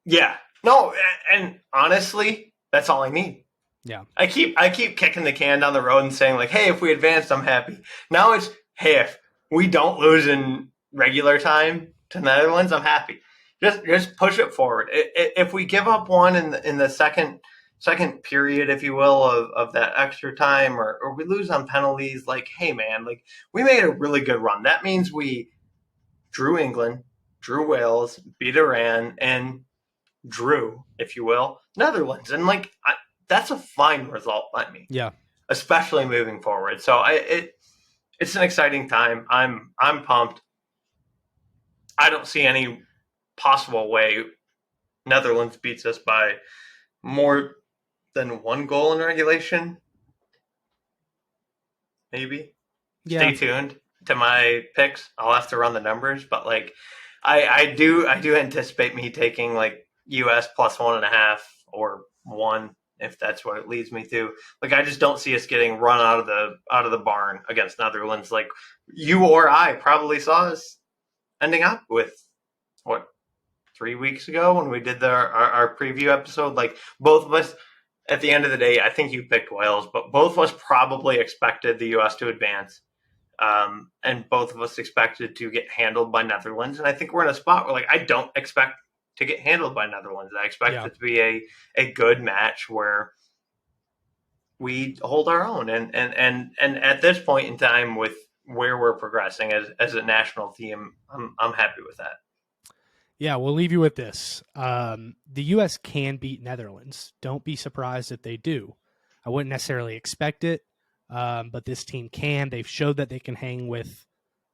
Yeah. No, and honestly, that's all I need. Yeah. I keep kicking the can down the road and saying, like, hey, if we advance, I'm happy. Now it's, hey, if we don't lose in regular time to Netherlands, I'm happy. Just push it forward. If we give up one in the second period, if you will, of that extra time, or we lose on penalties, like, hey man, like, we made a really good run. That means we drew England, drew Wales, beat Iran, and drew, if you will, Netherlands. And like, that's a fine result by me. Yeah. Especially moving forward. So it's an exciting time. I'm pumped. I don't see any possible way Netherlands beats us by more than one goal in regulation. Maybe. Yeah. Stay tuned to my picks. I'll have to run the numbers, but like I do anticipate me taking like US plus 1.5 or 1 if that's what it leads me to. Like, I just don't see us getting run out of the barn against Netherlands. Like you or I probably saw us ending up with 3 weeks ago when we did our preview episode. Like, both of us at the end of the day, I think you picked Wales, but both of us probably expected the U.S. to advance. And both of us expected to get handled by Netherlands. And I think we're in a spot where, like, I don't expect to get handled by Netherlands. I expect Yeah. it to be a good match where we hold our own. And at this point in time, with where we're progressing as a national team, I'm happy with that. Yeah, we'll leave you with this. The U.S. can beat Netherlands. Don't be surprised if they do. I wouldn't necessarily expect it, but this team can. They've showed that they can hang with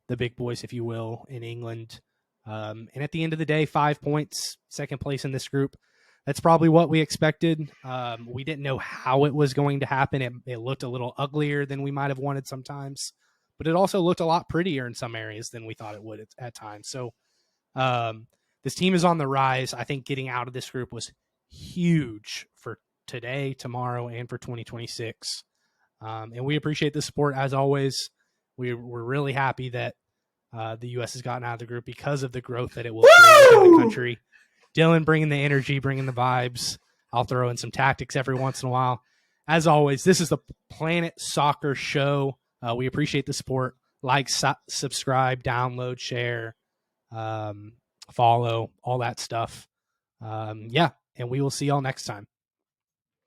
the big boys, if you will, in England. And at the end of the day, 5 points, second place in this group. That's probably what we expected. We didn't know how it was going to happen. It looked a little uglier than we might have wanted sometimes, but it also looked a lot prettier in some areas than we thought it would at times. So this team is on the rise. I think getting out of this group was huge for today, tomorrow, and for 2026. And we appreciate the support as always. We're really happy that the U.S. has gotten out of the group because of the growth that it will create in the country. Dylan bringing the energy, bringing the vibes. I'll throw in some tactics every once in a while. As always, this is the Planet Soccer Show. We appreciate the support. Like, subscribe, download, share, follow, all that stuff. And we will see y'all next time.